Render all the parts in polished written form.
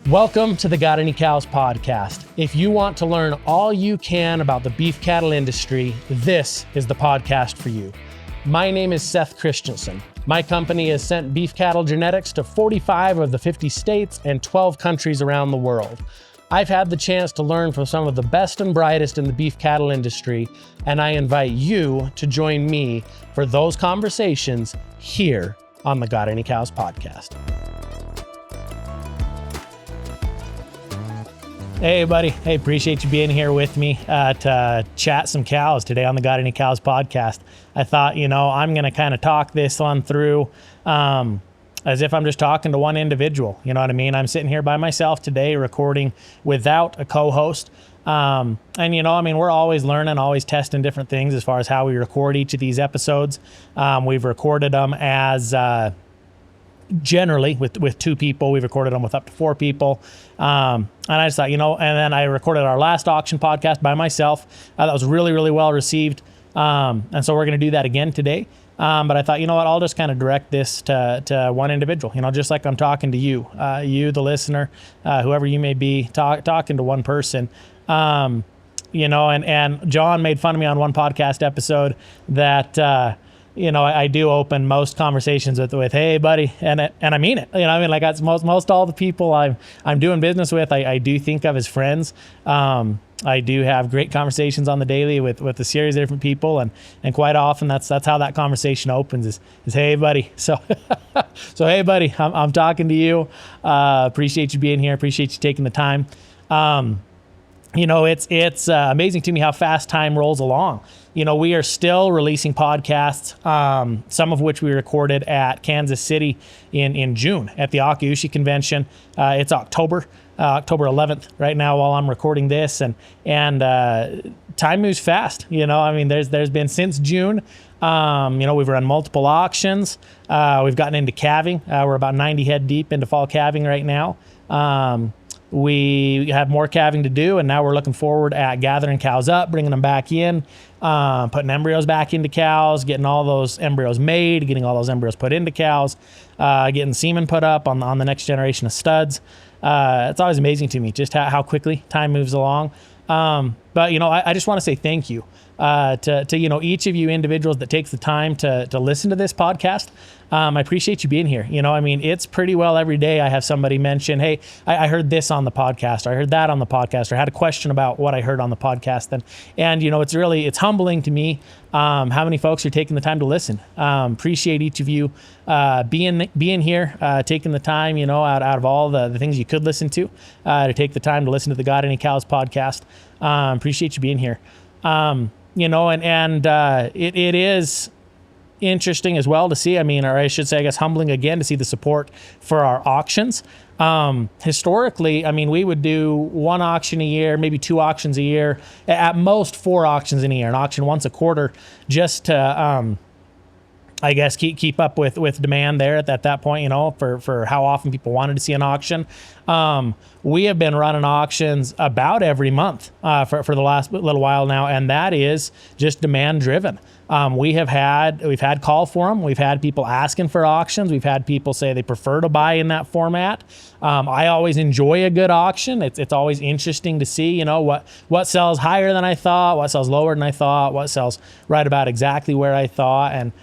Welcome to the Got Any Cows podcast. If you want to learn all you can about the beef cattle industry, this is the podcast for you. My name is Seth Christensen. My company has sent beef cattle genetics to 45 of the 50 states and 12 countries around the world. I've had the chance to learn from some of the best and brightest in the beef cattle industry, and I invite you to join me for those conversations here on the Got Any Cows podcast. Hey, buddy. Hey, appreciate you being here with me to chat some cows today on the Got Any Cows podcast. I thought, I'm going to kind of talk this one through as if I'm just talking to one individual. You know what I mean? I'm sitting here by myself today recording without a co-host. We're always learning, always testing different things as far as how we record each of these episodes. We've recorded them as... generally with two people. We've recorded them with up to four people. And I just thought, and then I recorded our last auction podcast by myself. That was really, really well received. And so we're going to do that again today. But I thought, I'll just kind of direct this to one individual, just like I'm talking to you, the listener, whoever you may be, talking to one person. And John made fun of me on one podcast episode that, I do open most conversations with, hey, buddy, and I mean it. That's most all the people I'm doing business with, I do think of as friends. I do have great conversations on the daily with a series of different people, and quite often that's how that conversation opens is hey, buddy. So hey, buddy, I'm talking to you. Appreciate you being here. Appreciate you taking the time. It's amazing to me how fast time rolls along. We are still releasing podcasts, some of which we recorded at Kansas City in June at the Akiko convention. It's October 11th right now while I'm recording this, and time moves fast. There's been since June. We've run multiple auctions. We've gotten into calving. We're about 90 head deep into fall calving right now. We have more calving to do, and now we're looking forward at gathering cows up, bringing them back in, putting embryos back into cows, getting all those embryos made, getting all those embryos put into cows, getting semen put up on the next generation of studs. It's always amazing to me just how quickly time moves along. But I just want to say thank you to each of you individuals that takes the time to listen to this podcast. I appreciate you being here. It's pretty well every day I have somebody mention, hey, I heard this on the podcast, or I heard that on the podcast, or I had a question about what I heard on the podcast. And it's humbling to me how many folks are taking the time to listen. Appreciate each of you being here, taking the time, out of all the things you could listen to take the time to listen to the Got Any Cows podcast. Appreciate you being here. It is interesting as well to see, or I should say, I guess, humbling again to see the support for our auctions. Historically, we would do one auction a year, maybe two auctions a year, at most four auctions in a year, an auction once a quarter, just to, I guess, keep up with demand there at that point, for how often people wanted to see an auction. We have been running auctions about every month for the last little while now, and that is just demand driven. We've had call for them. We've had people asking for auctions. We've had people say they prefer to buy in that format. I always enjoy a good auction. It's always interesting to see, what sells higher than I thought, what sells lower than I thought, what sells right about exactly where I thought, and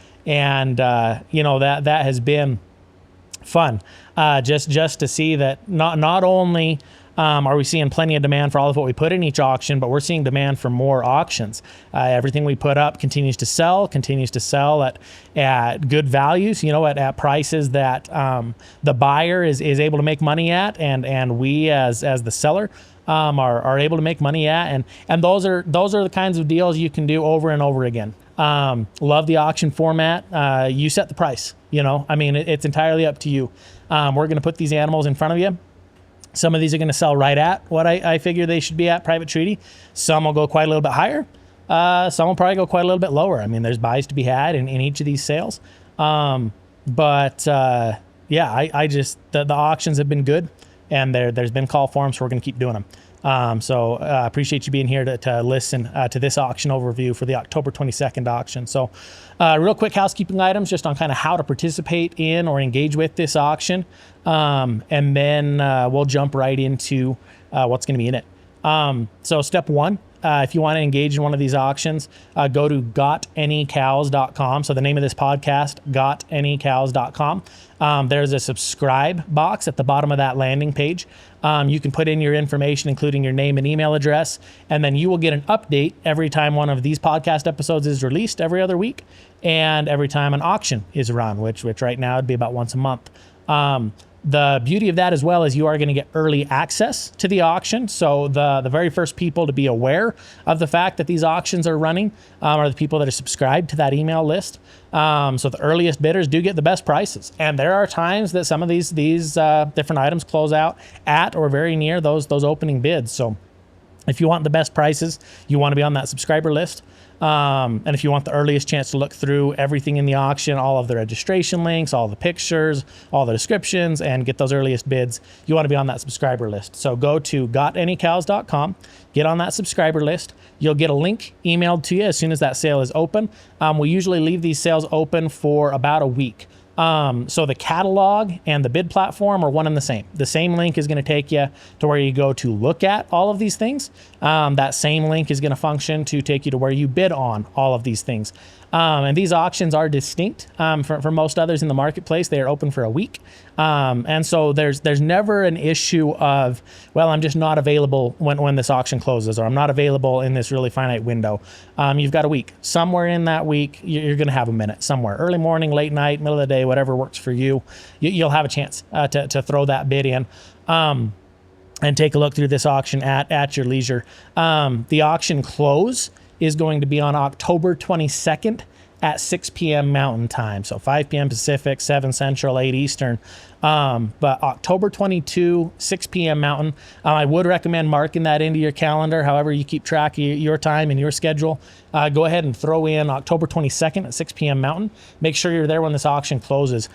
that has been fun. Just to see that not only are we seeing plenty of demand for all of what we put in each auction, but we're seeing demand for more auctions. Everything we put up continues to sell at good values, at prices that the buyer is able to make money at, and we as the seller are able to make money at, and those are the kinds of deals you can do over and over again. Love the auction format. You set the price, it's entirely up to you. We're going to put these animals in front of you. Some of these are going to sell right at what I figure they should be at private treaty. Some will go quite a little bit higher. Some will probably go quite a little bit lower. There's buys to be had in each of these sales. The auctions have been good, and there's been call for them, so we're going to keep doing them. So appreciate you being here to listen to this auction overview for the October 22nd auction. So real quick housekeeping items just on kind of how to participate in or engage with this auction. And then we'll jump right into what's going to be in it. So step one, if you want to engage in one of these auctions, go to gotanycows.com. So the name of this podcast, gotanycows.com. There's a subscribe box at the bottom of that landing page. You can put in your information, including your name and email address, and then you will get an update every time one of these podcast episodes is released every other week, and every time an auction is run, which right now would be about once a month. The beauty of that as well is you are going to get early access to the auction. So the very first people to be aware of the fact that these auctions are running are the people that are subscribed to that email list. So the earliest bidders do get the best prices. And there are times that some of these different items close out at or very near those opening bids. So if you want the best prices, you want to be on that subscriber list. And if you want the earliest chance to look through everything in the auction, all of the registration links, all the pictures, all the descriptions, and get those earliest bids, you want to be on that subscriber list. So go to gotanycows.com, get on that subscriber list. You'll get a link emailed to you as soon as that sale is open. We usually leave these sales open for about a week. So the catalog and the bid platform are one and the same. The same link is going to take you to where you go to look at all of these things. That same link is going to function to take you to where you bid on all of these things. And these auctions are distinct for most others in the marketplace. They are open for a week. And so there's never an issue of, well, I'm just not available when this auction closes, or I'm not available in this really finite window. You've got a week. Somewhere in that week, you're going to have a minute somewhere. Early morning, late night, middle of the day, whatever works for you. You'll have a chance to throw that bid in. And take a look through this auction at your leisure. The auction close is going to be on October 22nd at 6 p.m. Mountain Time. So 5 p.m. Pacific, 7 Central, 8 Eastern. But October 22, 6 p.m. Mountain. I would recommend marking that into your calendar. However you keep track of your time and your schedule. Go ahead and throw in October 22nd at 6 p.m. Mountain. Make sure you're there when this auction closes.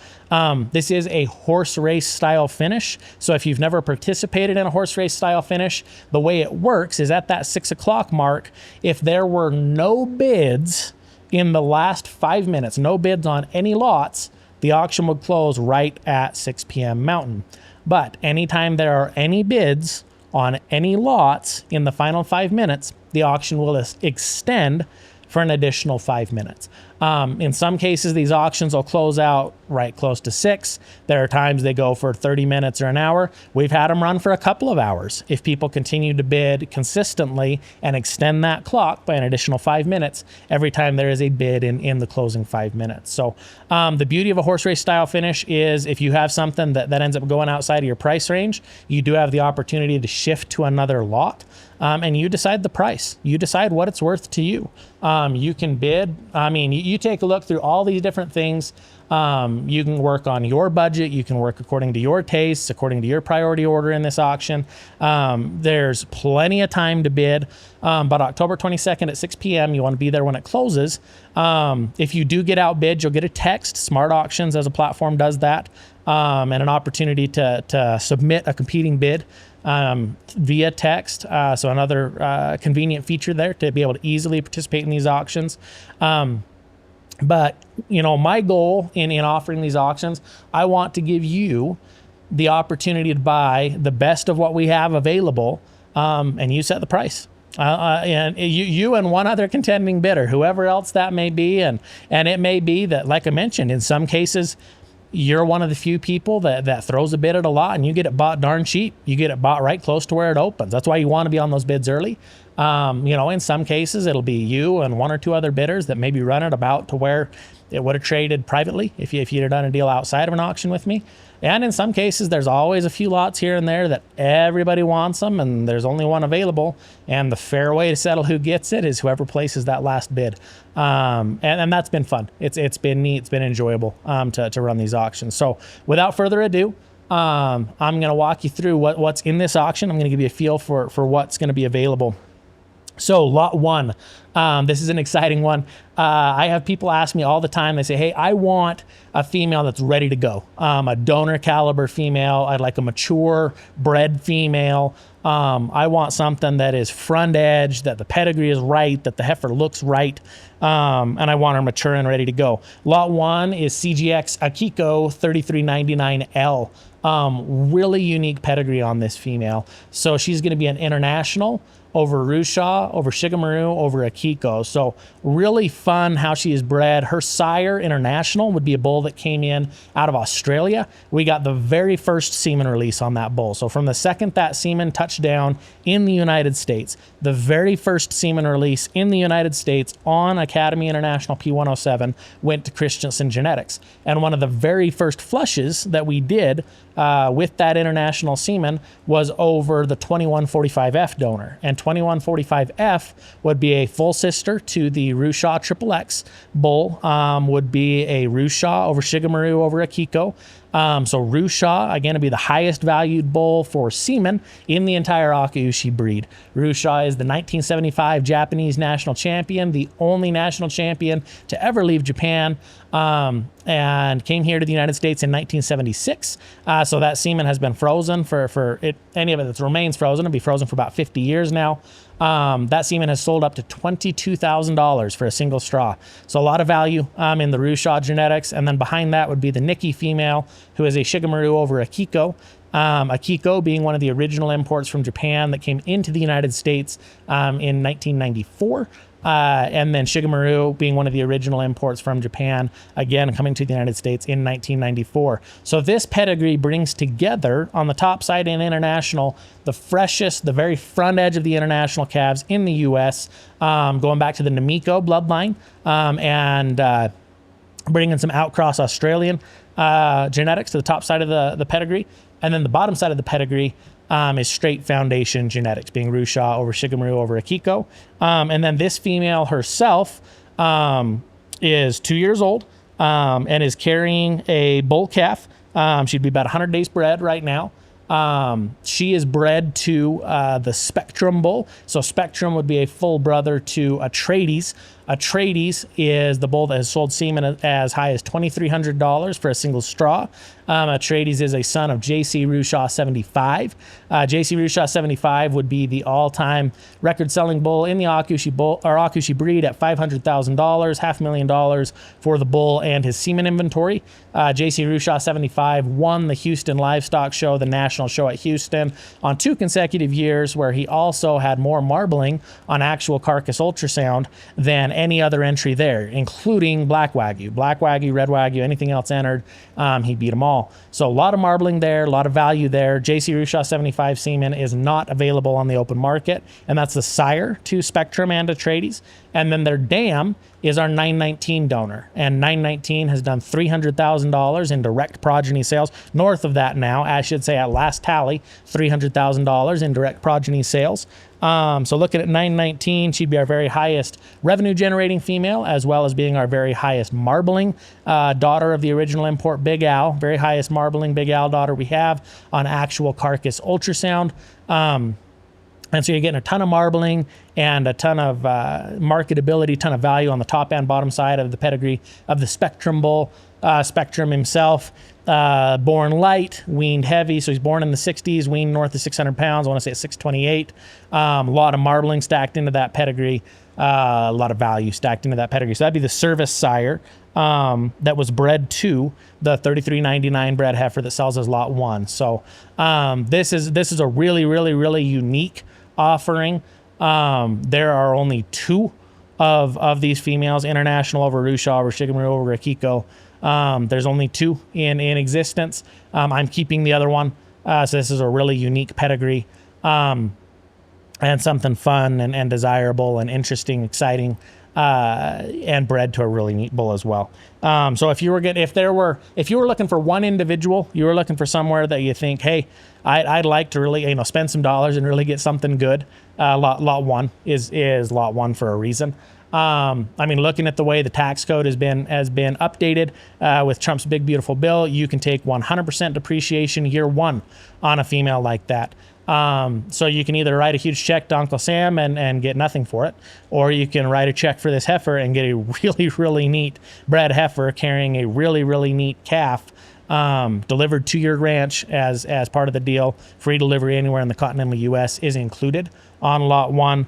This is a horse race style finish. So if you've never participated in a horse race style finish, the way it works is at that 6 o'clock mark, if there were no bids in the last 5 minutes, no bids on any lots, the auction would close right at 6 p.m. Mountain. But anytime there are any bids on any lots in the final 5 minutes, the auction will extend for an additional 5 minutes. In some cases, these auctions will close out right close to 6. There are times they go for 30 minutes or an hour. We've had them run for a couple of hours. If people continue to bid consistently and extend that clock by an additional 5 minutes every time there is a bid in the closing 5 minutes. So the beauty of a horse race style finish is if you have something that ends up going outside of your price range, you do have the opportunity to shift to another lot. And you decide the price. You decide what it's worth to you. You can bid. I mean, you take a look through all these different things. You can work on your budget. You can work according to your tastes, according to your priority order in this auction. There's plenty of time to bid. But October 22nd at 6 p.m., you want to be there when it closes. If you do get outbid, you'll get a text. Smart Auctions as a platform does that. And an opportunity to submit a competing bid via text. So another convenient feature there to be able to easily participate in these auctions. But, you know, my goal in offering these auctions, I want to give you the opportunity to buy the best of what we have available, and you set the price. And you and one other contending bidder, whoever else that may be. And it may be that, like I mentioned, in some cases, you're one of the few people that throws a bid at a lot and you get it bought darn cheap. You get it bought right close to where it opens. That's why you want to be on those bids early. You know, in some cases, it'll be you and one or two other bidders that maybe run it about to where it would have traded privately if you'd have done a deal outside of an auction with me. And in some cases, there's always a few lots here and there that everybody wants them and there's only one available. And the fair way to settle who gets it is whoever places that last bid. And that's been fun. It's been neat. It's been enjoyable to run these auctions. So without further ado, I'm going to walk you through what's in this auction. I'm going to give you a feel for what's going to be available So lot one, this is an exciting one. I have people ask me all the time. They say, hey, I want a female that's ready to go. A donor caliber female. I'd like a mature bred female. I want something that is front edge, that the pedigree is right, that the heifer looks right. And I want her mature and ready to go. Lot one is CGX Akiko 3399L. Really unique pedigree on this female. So she's going to be an international over Rusha, over Shigemeru, over Akiko. So really fun how she is bred. Her sire, international, would be a bull that came in out of Australia. We got the very first semen release on that bull. So from the second that semen touched down in the United States, the very first semen release in the United States on Academy International P107 went to Christensen Genetics. And one of the very first flushes that we did with that international semen was over the 2145F donor. And 2145F would be a full sister to the Rusha XXX bull, would be a Rusha over Shigemeru over Akiko. So Rusha, again, to be the highest valued bull for semen in the entire Akaushi breed. Rusha is the 1975 Japanese national champion, the only national champion to ever leave Japan, and came here to the United States in 1976. So that semen has been frozen for it. Any of it that remains frozen will be frozen for about 50 years now. That semen has sold up to $22,000 for a single straw. So a lot of value in the Rusha genetics. And then behind that would be the Nikkei female, who is a Shigemeru over Akiko. Akiko being one of the original imports from Japan that came into the United States in 1994. And then Shigemeru being one of the original imports from Japan, again, coming to the United States in 1994. So this pedigree brings together, on the top side in international, the freshest, the very front edge of the international calves in the U.S., going back to the Namiko bloodline, and bringing some outcross Australian genetics to the top side of the pedigree. And then the bottom side of the pedigree is straight foundation genetics, being Rusha over Shigemeru over Akiko. And then this female herself is 2 years old and is carrying a bull calf. She'd be about 100 days bred right now. She is bred to the Spectrum bull. So Spectrum would be a full brother to Atreides. Atreides is the bull that has sold semen as high as $2,300 for a single straw. Atreides is a son of JC Rusha 75. JC Rusha 75 would be the all-time record-selling bull in the Akaushi breed at $500,000, $500,000 for the bull and his semen inventory. JC Rusha 75 won the Houston Livestock Show, the national show at Houston, on 2 consecutive years, where he also had more marbling on actual carcass ultrasound than any other entry there, including Black Wagyu, Red Wagyu, anything else entered. He beat them all. So a lot of marbling there, a lot of value there. JC Rusha 75 semen is not available on the open market, and that's the sire to Spectrum and Atreides. And then their dam is our 919 donor, and 919 has done $300,000 in direct progeny sales. North of that now, I should say at last tally, $300,000 in direct progeny sales. So looking at 919, she'd be our very highest revenue generating female, as well as being our very highest marbling daughter of the original import Big Al, very highest marbling Big Al daughter we have on actual carcass ultrasound. And so you're getting a ton of marbling and a ton of marketability, ton of value on the top and bottom side of the pedigree of the Spectrum bull. Spectrum himself, born light, weaned heavy. So he's born in the 60s, weaned north of 600 pounds. I want to say it's 628. A lot of marbling stacked into that pedigree. A lot of value stacked into that pedigree. So that'd be the service sire that was bred to the 3399 bred heifer that sells as lot 1. So this is a really unique offering. There are only 2 of these females, international over Rusha, over Shigemeru, over Akiko. There's only 2 in existence. I'm keeping the other one. So this is a really unique pedigree, and something fun and desirable and interesting, exciting, and bred to a really neat bull as well. So if you were looking for one individual, you were looking for somewhere that you think, hey, I'd like to really, spend some dollars and really get something good. Lot 1 is lot 1 for a reason. Looking at the way the tax code has been updated with Trump's big beautiful bill, you can take 100% depreciation year 1 on a female like that. So you can either write a huge check to Uncle Sam and get nothing for it, or you can write a check for this heifer and get a really, really neat bred heifer carrying a really, really neat calf, delivered to your ranch as part of the deal. Free delivery anywhere in the continental U.S. is included on lot 1.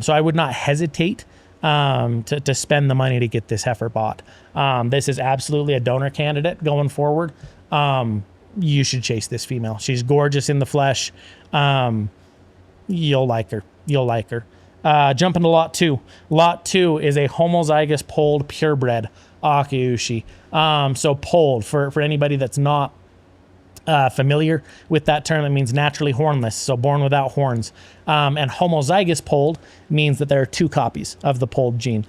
So I would not hesitate to spend the money to get this heifer bought. This is absolutely a donor candidate going forward. You should chase this female. She's gorgeous in the flesh. You'll like her. You'll like her. Jump into lot 2. Lot 2 is a homozygous polled purebred Akiushi. So polled, for anybody that's not familiar with that term, it means naturally hornless, so born without horns. And homozygous polled means that there are 2 copies of the polled gene.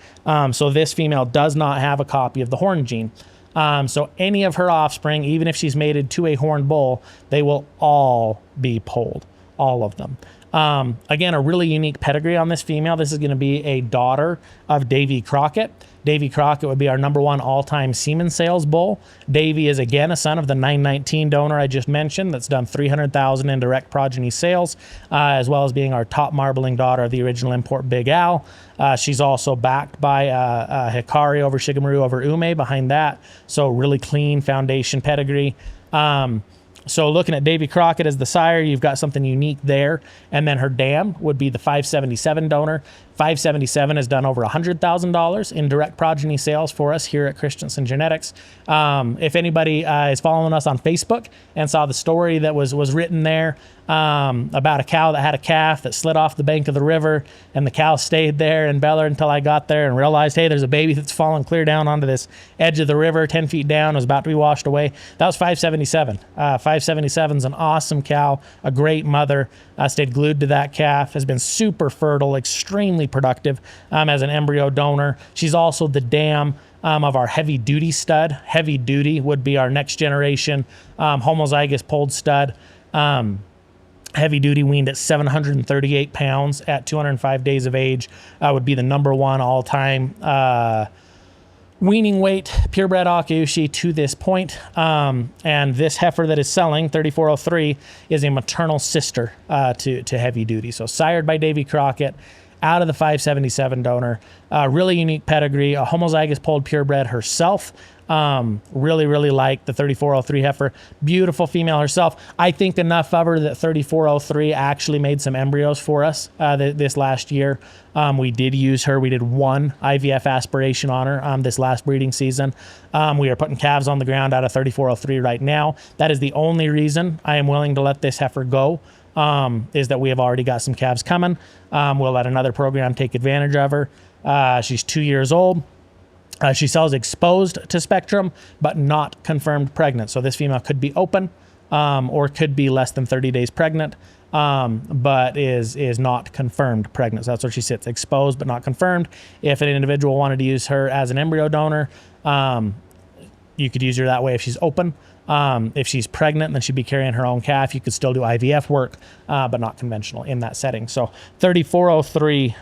So this female does not have a copy of the horn gene. So any of her offspring, even if she's mated to a horned bull, they will all be polled, all of them. Again, a really unique pedigree on this female. This is going to be a daughter of Davy Crockett. Davy Crockett would be our #1 all-time semen sales bull. Davy is again a son of the 919 donor I just mentioned that's done 300,000 in direct progeny sales, as well as being our top marbling daughter of the original import Big Al. She's also backed by Hikari over Shigeru over Ume behind that. So really clean foundation pedigree. So looking at Davy Crockett as the sire, you've got something unique there. And then her dam would be the 577 donor. 577 has done over $100,000 in direct progeny sales for us here at Christensen Genetics. If anybody is following us on Facebook and saw the story that was written there about a cow that had a calf that slid off the bank of the river, and the cow stayed there in Beller until I got there and realized, hey, there's a baby that's fallen clear down onto this edge of the river, 10 feet down, was about to be washed away. That was 577. 577 is an awesome cow, a great mother. Stayed glued to that calf, has been super fertile, extremely productive as an embryo donor. She's also the dam of our heavy duty stud. Heavy duty would be our next generation homozygous polled stud. Heavy duty, weaned at 738 pounds at 205 days of age, would be the #1 all-time weaning weight purebred Akiushi to this point. And this heifer that is selling, 3403, is a maternal sister to heavy duty. So sired by Davy Crockett, out of the 577 donor. Really unique pedigree, a homozygous polled purebred herself. Really like the 3403 heifer. Beautiful female herself. I think enough of her that 3403 actually made some embryos for us this last year. We did use her. We did 1 IVF aspiration on her this last breeding season. We are putting calves on the ground out of 3403 right now. That is the only reason I am willing to let this heifer go. Is that we have already got some calves coming. We'll let another program take advantage of her. She's 2 years old. She sells exposed to spectrum, but not confirmed pregnant. So this female could be open or could be less than 30 days pregnant, but is not confirmed pregnant. So that's where she sits, exposed but not confirmed. If an individual wanted to use her as an embryo donor, you could use her that way if she's open. If she's pregnant, then she'd be carrying her own calf. You could still do IVF work, but not conventional in that setting. So 3403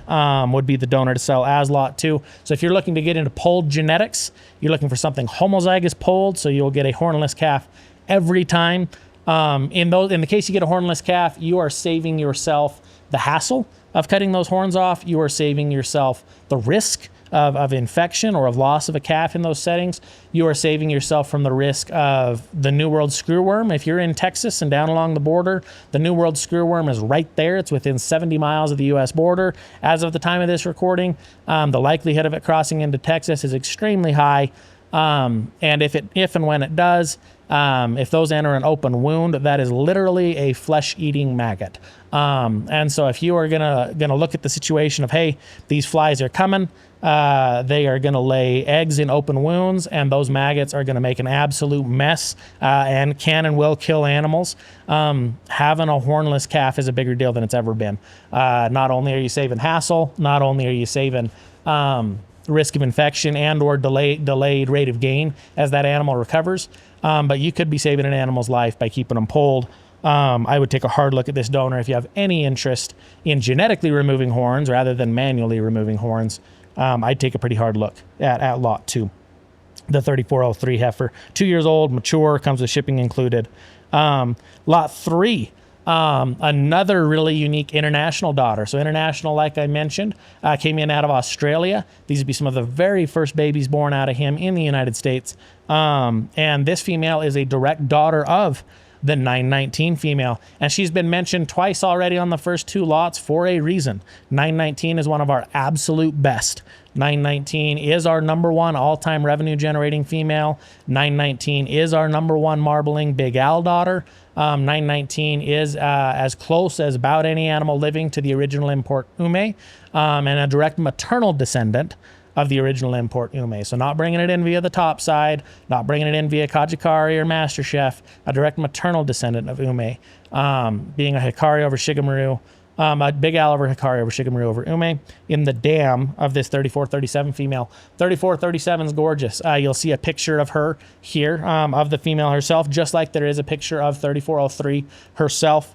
would be the donor to sell as lot 2. So if you're looking to get into polled genetics, you're looking for something homozygous polled, so you'll get a hornless calf every time. In the case you get a hornless calf, you are saving yourself the hassle of cutting those horns off. You are saving yourself the risk of infection or of loss of a calf in those settings. You are saving yourself from the risk of the New World screwworm. If you're in Texas and down along the border, the New World screwworm is right there. It's within 70 miles of the U.S. border. As of the time of this recording, the likelihood of it crossing into Texas is extremely high. And if and when it does, if those enter an open wound, that is literally a flesh-eating maggot. And so if you are gonna look at the situation of, hey, these flies are coming, they are gonna lay eggs in open wounds, and those maggots are gonna make an absolute mess and can and will kill animals. Having a hornless calf is a bigger deal than it's ever been. Not only are you saving hassle, not only are you saving risk of infection and or delayed rate of gain as that animal recovers, but you could be saving an animal's life by keeping them polled. I would take a hard look at this donor if you have any interest in genetically removing horns rather than manually removing horns. I'd take a pretty hard look at lot 2, the 3403 heifer. 2 years old, mature, comes with shipping included. Lot 3 Another really unique international daughter. So international, like I mentioned, came in out of Australia. These would be some of the very first babies born out of him in the United States. And this female is a direct daughter of the 919 female. And she's been mentioned twice already on the first two lots for a reason. 919 is one of our absolute best. 919 is our number one all-time revenue generating female. 919 is our number one marbling Big Al daughter. 919 is as close as about any animal living to the original import Ume, and a direct maternal descendant of the original import Ume. So not bringing it in via the top side, not bringing it in via Kajikari or MasterChef, a direct maternal descendant of Ume, being a Hikari over Shigemaru, a Big Al over Hikari over Shigemaru over Ume. In the dam of this 3437 female. 3437 is gorgeous. You'll see a picture of her here, of the female herself, just like there is a picture of 3403 herself.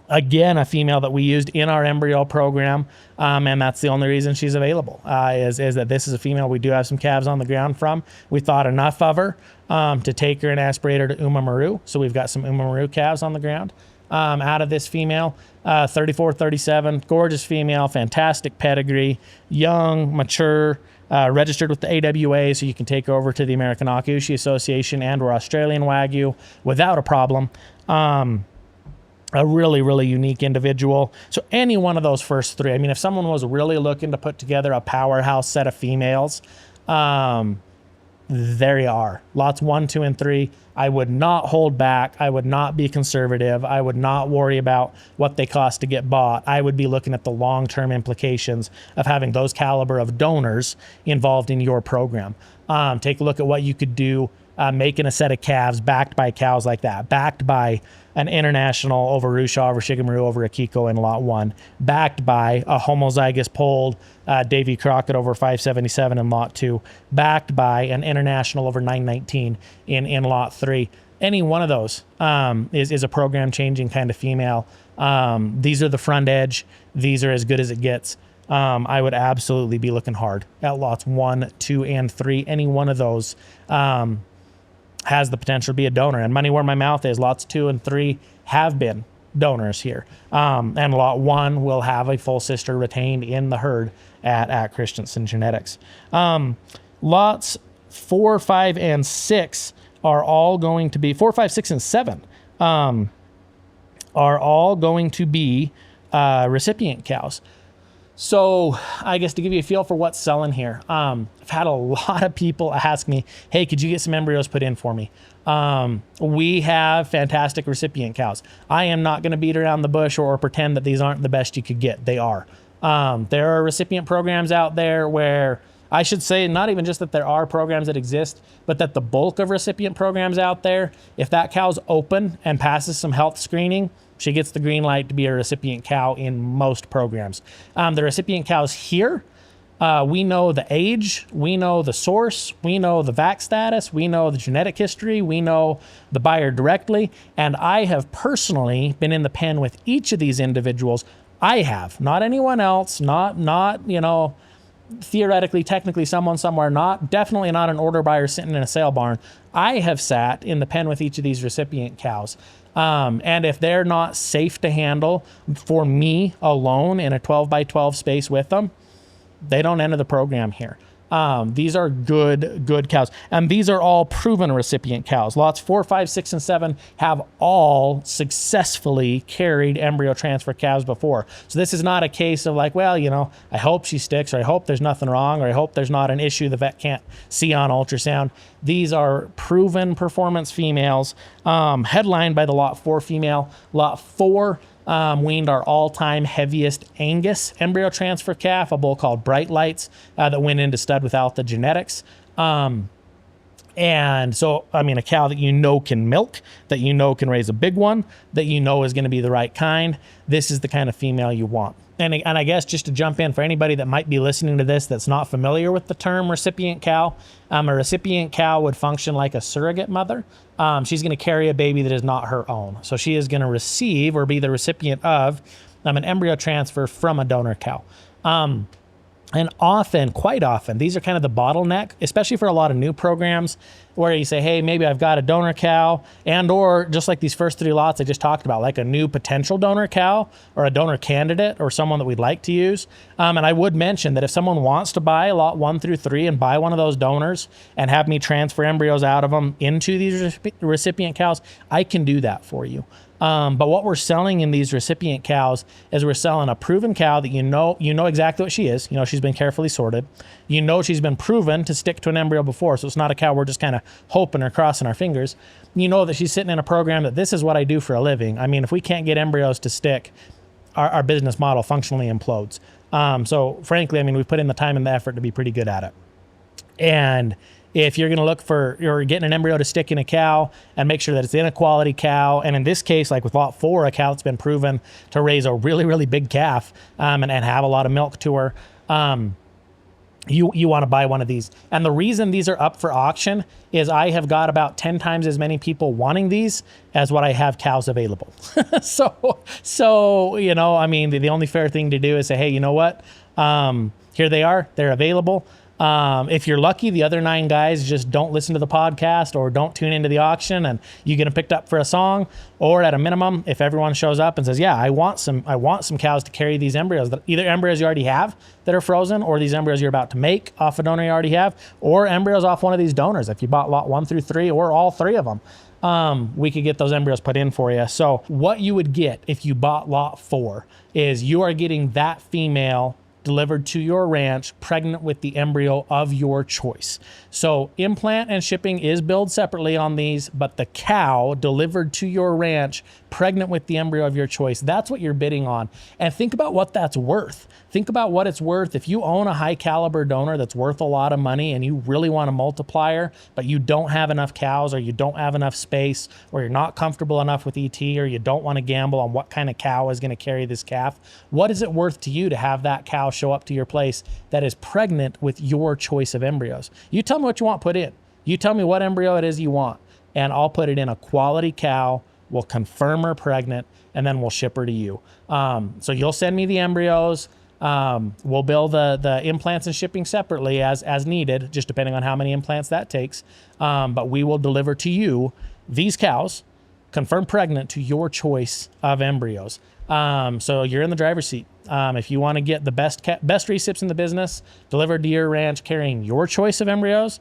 Again, a female that we used in our embryo program, and that's the only reason she's available, is that this is a female we do have some calves on the ground from. We thought enough of her to take her and aspirate her to Umemaru, so we've got some Umemaru calves on the ground out of this female. 3437, gorgeous female, fantastic pedigree, young, mature, registered with the AWA, so you can take her over to the American Akiushi Association and or Australian Wagyu without a problem. A really, really unique individual. So any one of those first three, I mean, if someone was really looking to put together a powerhouse set of females, there you are. Lots 1, 2, and 3. I would not hold back. I would not be conservative. I would not worry about what they cost to get bought. I would be looking at the long-term implications of having those caliber of donors involved in your program. Take a look at what you could do making a set of calves backed by cows like that, backed by an international over Rusha, over Shigemaru, over Akiko in lot 1, backed by a homozygous polled Davy Crockett over 577 in lot 2, backed by an international over 919 in lot 3. Any one of those is a program changing kind of female. These are the front edge. These are as good as it gets. I would absolutely be looking hard at lots 1, 2, and 3. Any one of those has the potential to be a donor. And money where my mouth is, lots 2 and 3 have been donors here. And lot 1 will have a full sister retained in the herd at Christensen Genetics. Lots 4, 5, and 6 are all going to be, 4, 5, 6, and 7 are all going to be recipient cows. So I guess to give you a feel for what's selling here, I've had a lot of people ask me, hey, could you get some embryos put in for me? We have fantastic recipient cows. I am not going to beat around the bush or pretend that these aren't the best you could get. They are. There are recipient programs out there where, I should say, not even just that there are programs that exist, but that the bulk of recipient programs out there, if that cow's open and passes some health screening, she gets the green light to be a recipient cow in most programs. The recipient cows here, we know the age, we know the source, we know the VAC status, we know the genetic history, we know the buyer directly, and I have personally been in the pen with each of these individuals. I have, not anyone else, not you know, theoretically, technically someone somewhere, definitely not an order buyer sitting in a sale barn. I have sat in the pen with each of these recipient cows. And if they're not safe to handle for me alone in a 12 by 12 space with them, they don't enter the program here. These are good cows. And these are all proven recipient cows. Lots 4, 5, 6, and 7 have all successfully carried embryo transfer calves before. So this is not a case of like, well, you know, I hope she sticks, or I hope there's nothing wrong, or I hope there's not an issue the vet can't see on ultrasound. These are proven performance females, headlined by the lot 4 female. Lot 4 weaned our all-time heaviest Angus embryo transfer calf, a bull called Bright Lights, that went into stud with Alpha Genetics. And so, I mean, a cow that you know can milk, that you know can raise a big one, that you know is going to be the right kind. This is the kind of female you want. And I guess just to jump in for anybody that might be listening to this that's not familiar with the term recipient cow, a recipient cow would function like a surrogate mother. She's going to carry a baby that is not her own. So she is going to receive or be the recipient of an embryo transfer from a donor cow. And often, quite often, these are kind of the bottleneck, especially for a lot of new programs where you say, hey, maybe I've got a donor cow, and or just like these first 3 lots I just talked about, like a new potential donor cow or a donor candidate or someone that we'd like to use. And I would mention that if someone wants to buy lot 1 through 3 and buy one of those donors and have me transfer embryos out of them into these recipient cows, I can do that for you. But what we're selling in these recipient cows is we're selling a proven cow that you know exactly what she is. You know, she's been carefully sorted. You know, she's been proven to stick to an embryo before. So it's not a cow we're just kind of hoping or crossing our fingers. You know that she's sitting in a program that this is what I do for a living. I mean, if we can't get embryos to stick, our business model functionally implodes. So frankly, I mean, we've put in the time and the effort to be pretty good at it. And if you're going to look for, you're getting an embryo to stick in a cow and make sure that it's in a quality cow. And in this case, like with lot 4, a cow that's been proven to raise a really, really big calf and have a lot of milk to her. You want to buy one of these. And the reason these are up for auction is I have got about 10 times as many people wanting these as what I have cows available. So, you know, I mean, the only fair thing to do is say, hey, you know what? Here they are. They're available. If you're lucky, the other 9 guys just don't listen to the podcast or don't tune into the auction and you get them picked up for a song. Or at a minimum, if everyone shows up and says, yeah, I want some cows to carry these embryos, either embryos you already have that are frozen or these embryos you're about to make off a donor you already have, or embryos off one of these donors. If you bought lot 1 through 3 or all 3 of them, we could get those embryos put in for you. So what you would get if you bought lot 4 is you are getting that female delivered to your ranch pregnant with the embryo of your choice. So implant and shipping is billed separately on these, but the cow delivered to your ranch pregnant with the embryo of your choice, that's what you're bidding on. And think about what that's worth. Think about what it's worth. If you own a high caliber donor that's worth a lot of money and you really want a multiplier, but you don't have enough cows or you don't have enough space or you're not comfortable enough with ET or you don't want to gamble on what kind of cow is going to carry this calf, what is it worth to you to have that cow show up to your place that is pregnant with your choice of embryos? You tell me what you want put in. You tell me what embryo it is you want, and I'll put it in a quality cow. We'll confirm her pregnant, and then we'll ship her to you. So you'll send me the embryos. We'll bill the implants and shipping separately as needed, just depending on how many implants that takes. But we will deliver to you these cows, confirmed pregnant to your choice of embryos. So you're in the driver's seat. If you want to get the best recips in the business delivered to your ranch carrying your choice of embryos,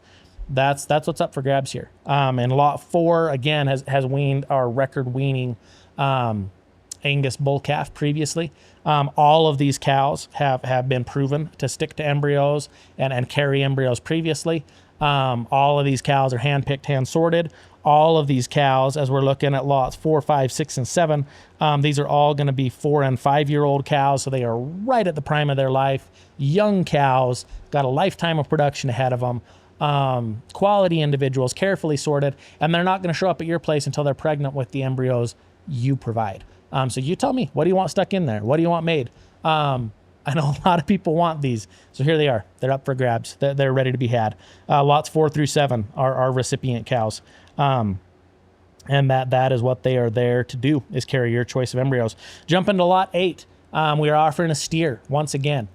that's what's up for grabs here. And lot 4 again has weaned our record weaning Angus bull calf previously. All of these cows have been proven to stick to embryos and carry embryos previously. All of these cows are hand-picked, hand-sorted. All of these cows, as we're looking at lots 4, 5, 6, and 7, these are all going to be 4 and 5-year-old cows, so they are right at the prime of their life. Young cows, got a lifetime of production ahead of them. Quality individuals, carefully sorted, and they're not going to show up at your place until they're pregnant with the embryos you provide. So you tell me, what do you want stuck in there? What do you want made? I know a lot of people want these. So here they are. They're up for grabs. They're ready to be had. Lots 4 through 7 are recipient cows. And that is what they are there to do, is carry your choice of embryos. Jump into lot 8. We are offering a steer once again.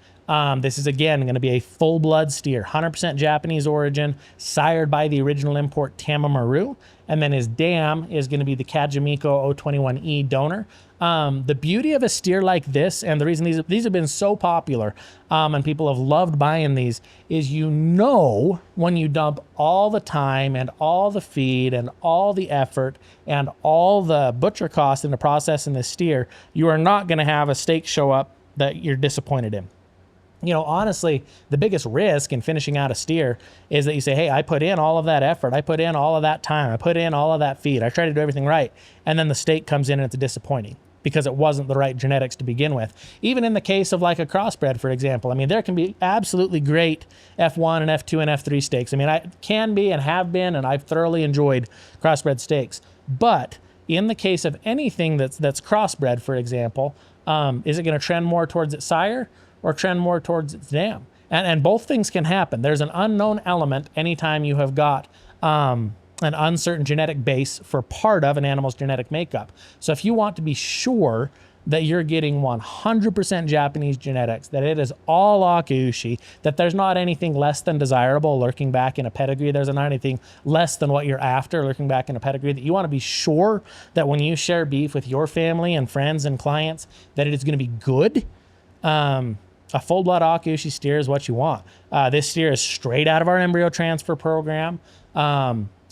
This is again going to be a full-blood steer, 100% Japanese origin, sired by the original import Tamamaru, and then his dam is going to be the Kajimiko 021E donor. The beauty of a steer like this, and the reason these have been so popular and people have loved buying these, is when you dump all the time and all the feed and all the effort and all the butcher costs into processing this steer, you are not going to have a steak show up that you're disappointed in. You know, honestly, the biggest risk in finishing out a steer is that you say, hey, I put in all of that effort. I put in all of that time. I put in all of that feed. I try to do everything right. And then the steak comes in and it's disappointing because it wasn't the right genetics to begin with. Even in the case of like a crossbred, for example, I mean, there can be absolutely great F1 and F2 and F3 steaks. I mean, I can be and have been, and I've thoroughly enjoyed crossbred steaks. But in the case of anything that's crossbred, for example, is it going to trend more towards its sire or trend more towards its dam? And both things can happen. There's an unknown element anytime you have got an uncertain genetic base for part of an animal's genetic makeup. So if you want to be sure that you're getting 100% Japanese genetics, that it is all Akaushi, that there's not anything less than desirable lurking back in a pedigree, there's not anything less than what you're after lurking back in a pedigree, that you want to be sure that when you share beef with your family and friends and clients, that it is going to be good. A full-blood Akaushi steer is what you want. This steer is straight out of our embryo transfer program.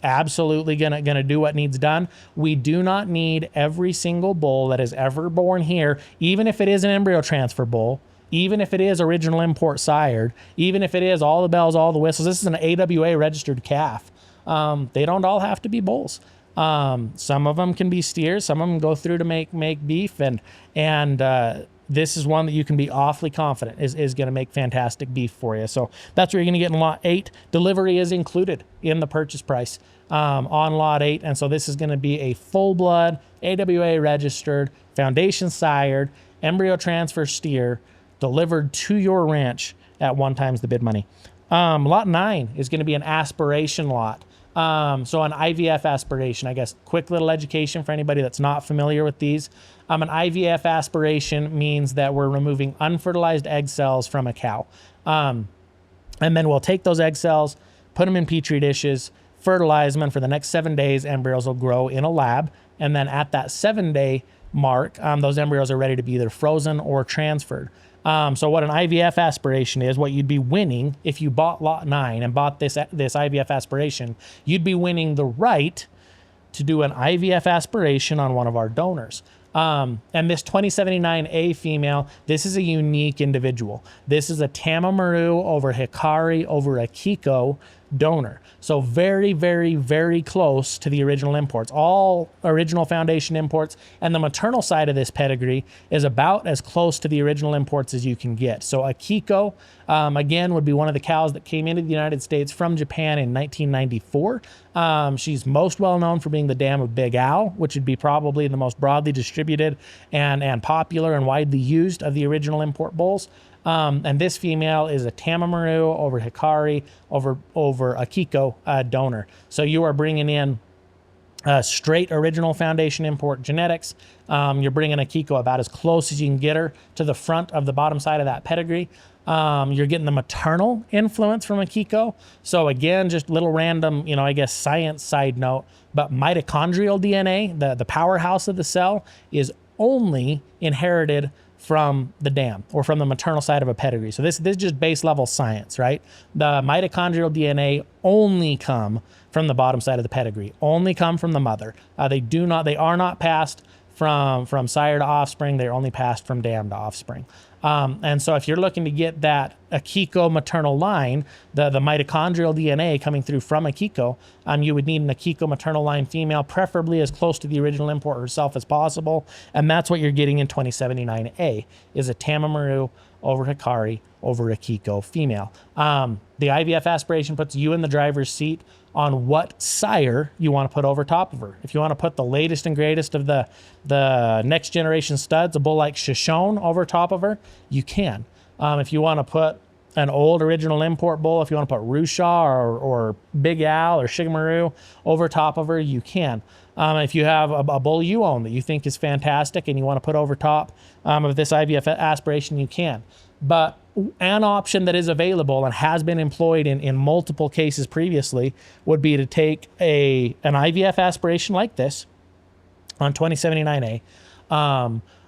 Absolutely gonna do what needs done. We do not need every single bull that is ever born here, even if it is an embryo transfer bull, even if it is original import sired, even if it is all the bells, all the whistles. This is an AWA registered calf. They don't all have to be bulls. Some of them can be steers. Some of them go through to make beef, and this is one that you can be awfully confident is going to make fantastic beef for you. So that's what you're going to get in lot 8. Delivery is included in the purchase price on lot 8. And so this is going to be a full-blood, AWA registered, foundation sired, embryo transfer steer delivered to your ranch at 1 times the bid money. Lot 9 is going to be an aspiration lot. So an IVF aspiration, I guess, quick little education for anybody that's not familiar with these. An IVF aspiration means that we're removing unfertilized egg cells from a cow. And then we'll take those egg cells, put them in Petri dishes, fertilize them, and for the next 7 days, embryos will grow in a lab. And then at that 7-day mark, those embryos are ready to be either frozen or transferred. So what an IVF aspiration is, what you'd be winning if you bought lot 9 and bought this IVF aspiration, you'd be winning the right to do an IVF aspiration on one of our donors. And this 2079A female, this is a unique individual. This is a Tamamaru over Hikari over Akiko donor. So very, very, very close to the original imports, all original foundation imports. And the maternal side of this pedigree is about as close to the original imports as you can get. So Akiko, again, would be one of the cows that came into the United States from Japan in 1994. She's most well known for being the dam of Big Al, which would be probably the most broadly distributed and popular and widely used of the original import bulls. And this female is a Tamamaru over Hikari over Akiko donor. So you are bringing in straight original foundation import genetics. You're bringing Akiko about as close as you can get her to the front of the bottom side of that pedigree. You're getting the maternal influence from Akiko. So again, just little random, I guess science side note, but mitochondrial DNA, the powerhouse of the cell, is only inherited from the dam or from the maternal side of a pedigree. So this is just base level science, right? The mitochondrial DNA only come from the bottom side of the pedigree, only come from the mother. They are not passed from sire to offspring. They're only passed from dam to offspring. And so if you're looking to get that Akiko maternal line, the mitochondrial DNA coming through from Akiko, you would need an Akiko maternal line female, preferably as close to the original import herself as possible. And that's what you're getting in 2079A, is a Tamamaru over Hikari over Akiko female. The IVF aspiration puts you in the driver's seat on what sire you want to put over top of her. If you want to put the latest and greatest of the next generation studs, a bull like Shoshone over top of her, you can. If you want to put an old original import bull, if you want to put Rusha or Big Al or Shigeru over top of her, you can. If you have a bull you own that you think is fantastic and you want to put over top of this IVF aspiration, you can. But an option that is available and has been employed in multiple cases previously would be to take an IVF aspiration like this on 2079A,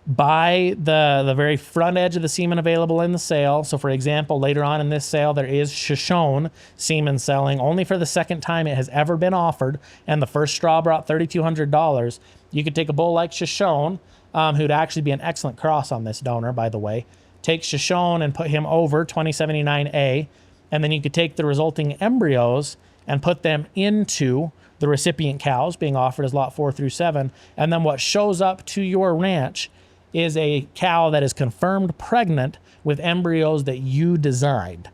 buy the very front edge of the semen available in the sale. So for example, later on in this sale, there is Shoshone semen selling only for the second time it has ever been offered. And the first straw brought $3,200. You could take a bull like Shoshone, who'd actually be an excellent cross on this donor, by the way. Take Shoshone and put him over 2079A, and then you could take the resulting embryos and put them into the recipient cows being offered as lot 4 through 7. And then what shows up to your ranch is a cow that is confirmed pregnant with embryos that you designed.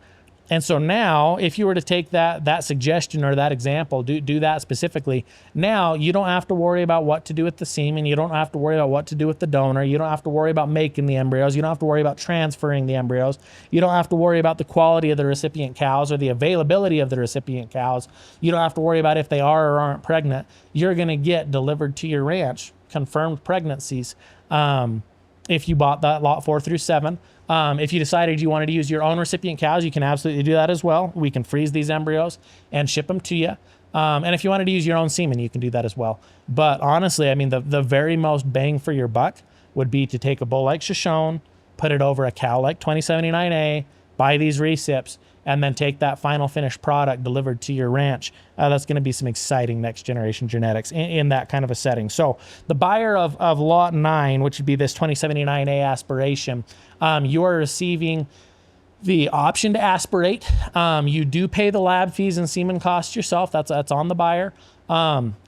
And so now, if you were to take that suggestion or that example, do that specifically, now you don't have to worry about what to do with the semen. You don't have to worry about what to do with the donor. You don't have to worry about making the embryos. You don't have to worry about transferring the embryos. You don't have to worry about the quality of the recipient cows or the availability of the recipient cows. You don't have to worry about if they are or aren't pregnant. You're going to get delivered to your ranch confirmed pregnancies. if you bought that lot 4 through 7. If you decided you wanted to use your own recipient cows, you can absolutely do that as well. We can freeze these embryos and ship them to you. And if you wanted to use your own semen, you can do that as well. But honestly, I mean, the very most bang for your buck would be to take a bull like Shoshone, put it over a cow like 2079A, buy these recips, and then take that final finished product delivered to your ranch. That's going to be some exciting next generation genetics in that kind of a setting. So the buyer of lot 9, which would be this 2079A aspiration, you are receiving the option to aspirate. You do pay the lab fees and semen costs yourself. That's on the buyer.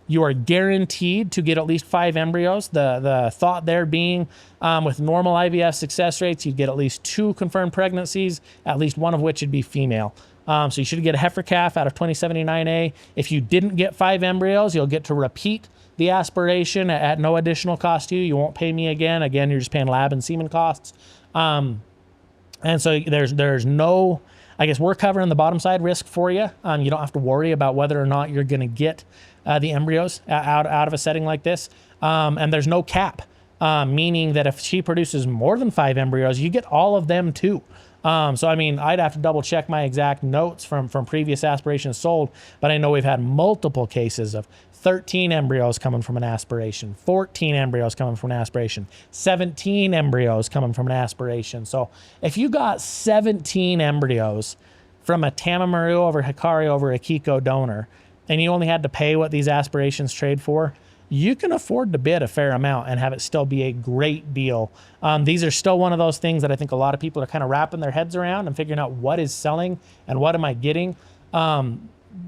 You are guaranteed to get at least 5 embryos. The thought there being with normal IVF success rates, you'd get at least 2 confirmed pregnancies, at least one of which would be female. So you should get a heifer calf out of 2079A. If you didn't get 5 embryos, you'll get to repeat the aspiration at no additional cost to you. You won't pay me again. Again, you're just paying lab and semen costs. And so there's no, I guess we're covering the bottom side risk for you. You don't have to worry about whether or not you're going to get the embryos out of a setting like this. And there's no cap, meaning that if she produces more than 5 embryos, you get all of them too. So, I mean, I'd have to double check my exact notes from previous aspirations sold, but I know we've had multiple cases of 13 embryos coming from an aspiration, 14 embryos coming from an aspiration, 17 embryos coming from an aspiration. So if you got 17 embryos from a Tamamaru over Hikari over Akiko donor, and you only had to pay what these aspirations trade for, you can afford to bid a fair amount and have it still be a great deal. These are still one of those things that I think a lot of people are kind of wrapping their heads around and figuring out what is selling and what am I getting.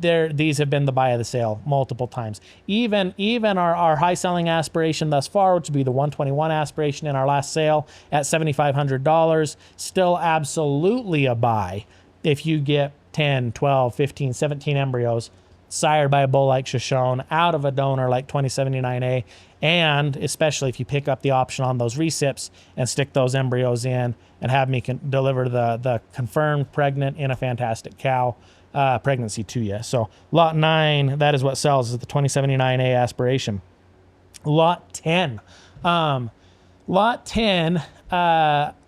These have been the buy of the sale multiple times. Even our high selling aspiration thus far, which would be the 121 aspiration in our last sale at $7,500, still absolutely a buy if you get 10, 12, 15, 17 embryos sired by a bull like Shoshone out of a donor like 2079A, and especially if you pick up the option on those recips and stick those embryos in and have me deliver the confirmed pregnant in a fantastic cow pregnancy to you. So lot 9, that is what sells, is the 2079A aspiration. Lot 10. Lot 10,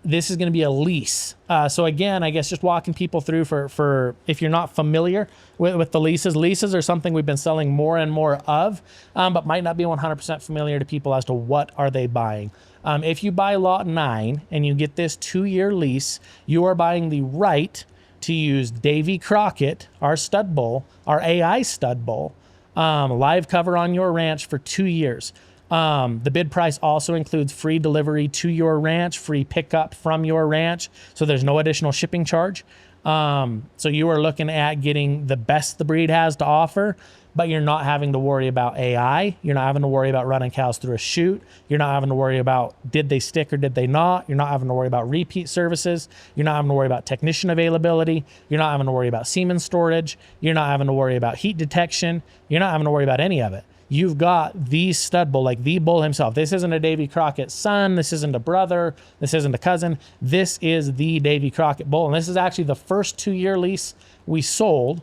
this is going to be a lease. So again, I guess just walking people through for if you're not familiar with the leases. Leases are something we've been selling more and more of, but might not be 100% familiar to people as to what are they buying. If you buy lot 9 and you get this 2-year lease, you are buying the right to use Davy Crockett, our stud bull, our AI stud bull, live cover on your ranch for 2 years. The bid price also includes free delivery to your ranch, free pickup from your ranch, so there's no additional shipping charge. So you are looking at getting the best the breed has to offer, but you're not having to worry about AI. You're not having to worry about running cows through a chute. You're not having to worry about did they stick or did they not. You're not having to worry about repeat services. You're not having to worry about technician availability. You're not having to worry about semen storage. You're not having to worry about heat detection. You're not having to worry about any of it. You've got the stud bull, like the bull himself. This isn't a Davy Crockett son. This isn't a brother. This isn't a cousin. This is the Davy Crockett bull. And this is actually the first 2-year lease we sold.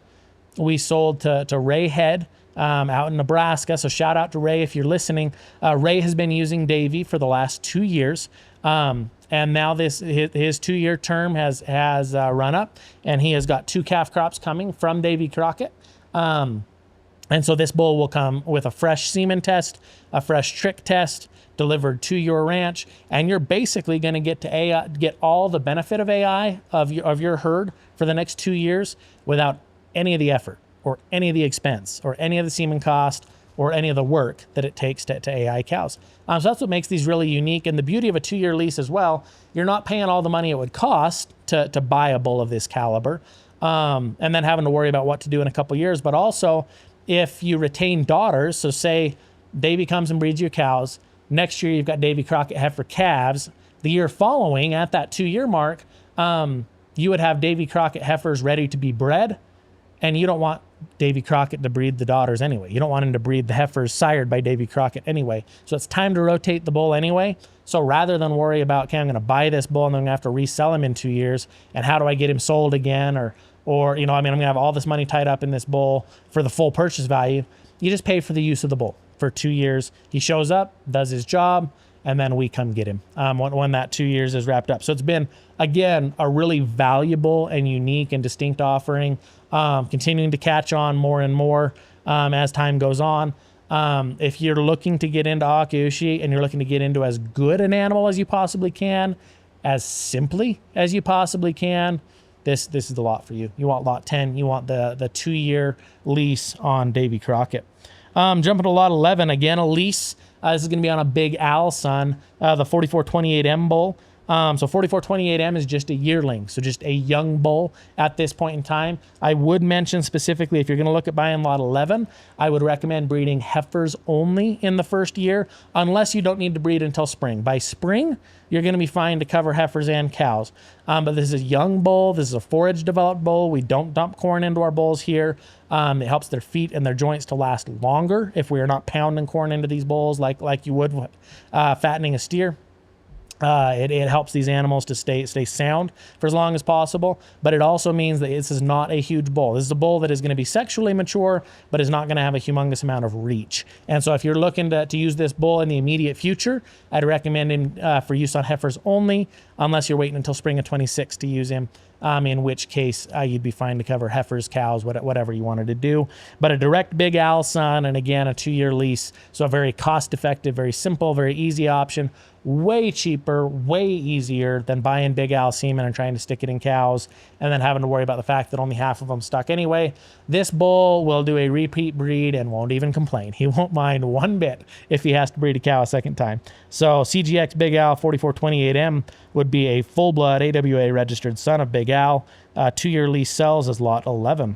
We sold to Ray Head out in Nebraska. So shout out to Ray if you're listening. Ray has been using Davy for the last 2 years. And now his 2-year term has run up, and he has got 2 calf crops coming from Davy Crockett. And so this bull will come with a fresh semen test, a fresh trick test delivered to your ranch, and you're basically going to get all the benefit of AI of your herd for the next 2 years without any of the effort or any of the expense or any of the semen cost or any of the work that it takes to AI cows. So that's what makes these really unique. And the beauty of a 2-year lease as well, you're not paying all the money it would cost to buy a bull of this caliber, and then having to worry about what to do in a couple years, but also if you retain daughters, so say Davy comes and breeds your cows, next year you've got Davy Crockett heifer calves, the year following at that 2-year mark, you would have Davy Crockett heifers ready to be bred, and you don't want Davy Crockett to breed the daughters anyway. You don't want him to breed the heifers sired by Davy Crockett anyway. So it's time to rotate the bull anyway. So rather than worry about, okay, I'm going to buy this bull and then I'm going to have to resell him in 2 years, and how do I get him sold again, or I'm going to have all this money tied up in this bull for the full purchase value. You just pay for the use of the bull for 2 years. He shows up, does his job, and then we come get him when that 2 years is wrapped up. So it's been, again, a really valuable and unique and distinct offering, continuing to catch on more and more as time goes on. If you're looking to get into Akiushi and you're looking to get into as good an animal as you possibly can, as simply as you possibly can, this is the lot for you. You want lot 10. You want the 2-year lease on Davy Crockett. Jumping to lot 11, again, a lease. This is going to be on a Big Al son, the 4428M bull. So 4428M is just a yearling, so just a young bull at this point in time. I would mention specifically, if you're going to look at buying lot 11, I would recommend breeding heifers only in the first year, unless you don't need to breed until spring. By spring, you're going to be fine to cover heifers and cows. But this is a young bull. This is a forage developed bull. We don't dump corn into our bulls here. It helps their feet and their joints to last longer if we are not pounding corn into these bulls like you would with fattening a steer. It helps these animals to stay sound for as long as possible, but it also means that this is not a huge bull. This is a bull that is going to be sexually mature, but is not going to have a humongous amount of reach. And so if you're looking to use this bull in the immediate future, I'd recommend him for use on heifers only, unless you're waiting until spring of 26 to use him. In which case you'd be fine to cover heifers, cows, whatever you wanted to do. But a direct Big Al son, and again, a 2-year lease. So a very cost-effective, very simple, very easy option. Way cheaper, way easier than buying Big Al semen and trying to stick it in cows and then having to worry about the fact that only half of them stuck anyway. This bull will do a repeat breed and won't even complain. He won't mind one bit if he has to breed a cow a second time. So CGX Big Al 4428M would be a full-blood AWA registered son of Big Al. 2-year lease sells as lot 11.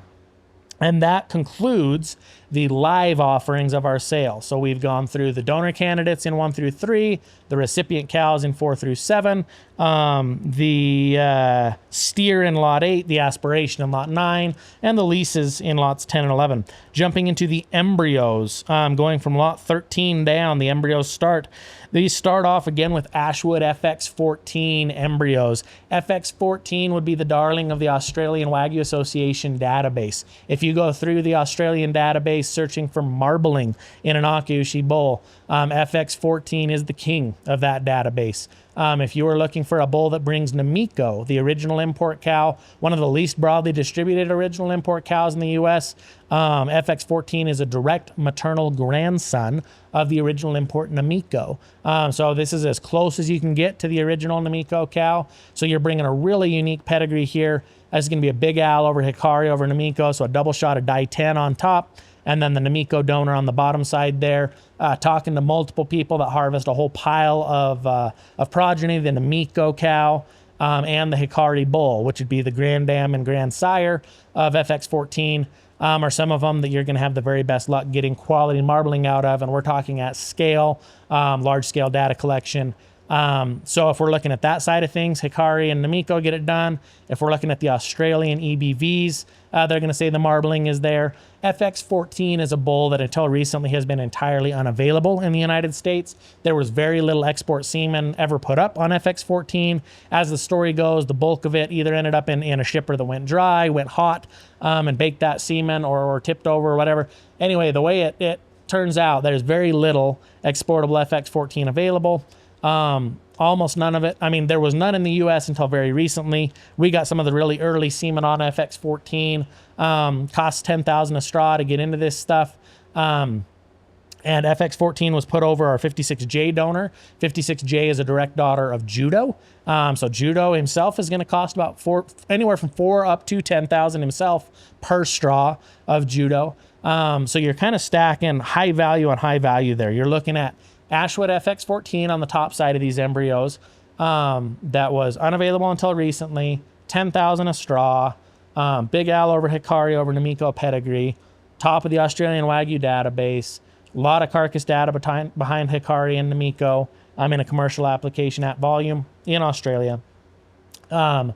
And that concludes the live offerings of our sale. So we've gone through the donor candidates in 1 through 3, the recipient cows in 4 through 7, the steer in lot 8, the aspiration in lot 9, and the leases in lots 10 and 11. Jumping into the embryos, going from lot 13 down, the embryos start. These start off again with Ashwood FX14 embryos. FX14 would be the darling of the Australian Wagyu Association database. If you go through the Australian database searching for marbling in an Akiushi bull, FX14 is the king of that database. If you are looking for a bull that brings Namiko, the original import cow, one of the least broadly distributed original import cows in the U.S., FX14 is a direct maternal grandson of the original import Namiko. So this is as close as you can get to the original Namiko cow. So you're bringing a really unique pedigree here. This is going to be a Big Al over Hikari over Namiko, so a double shot of die 10 on top, and then the Namiko donor on the bottom side there. Talking to multiple people that harvest a whole pile of progeny, the Namiko cow, and the Hikari bull, which would be the granddam and grandsire of FX14, are some of them that you're going to have the very best luck getting quality marbling out of, and we're talking at scale, large-scale data collection. So if we're looking at that side of things, Hikari and Namiko get it done. If we're looking at the Australian EBVs, they're going to say the marbling is there. FX14 is a bull that until recently has been entirely unavailable in the United States. There was very little export semen ever put up on FX14. As the story goes, the bulk of it either ended up in a shipper that went dry, went hot, and baked that semen or tipped over or whatever. Anyway, the way it turns out, there's very little exportable FX14 available. Almost none of it. I mean, there was none in the U.S. until very recently. We got some of the really early semen on FX14. Costs $10,000 a straw to get into this stuff. And FX14 was put over our 56J donor. 56J is a direct daughter of Judo. So Judo himself is going to cost about anywhere from $4,000 up to $10,000 himself per straw of Judo. So you're kind of stacking high value on high value there. You're looking at Ashwood FX14 on the top side of these embryos, that was unavailable until recently, $10,000 a straw, Big Al over Hikari over Namiko pedigree, top of the Australian Wagyu database, a lot of carcass data behind Hikari and Namiko. I'm in a commercial application at volume in Australia. And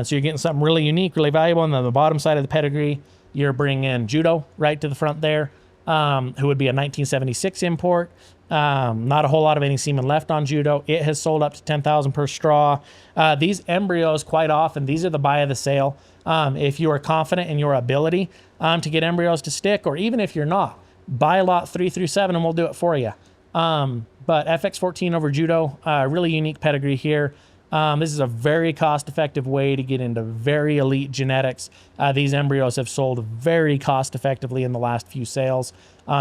so you're getting something really unique, really valuable. And then the bottom side of the pedigree, you're bringing Judo right to the front there, who would be a 1976 import. Not a whole lot of any semen left on Judo. It has sold up to $10,000 per straw. These embryos, quite often, these are the buy of the sale. If you are confident in your ability to get embryos to stick, or even if you're not, buy lot 3 through 7 and we'll do it for you. But FX14 over Judo, really unique pedigree here. This is a very cost-effective way to get into very elite genetics. These embryos have sold very cost-effectively in the last few sales.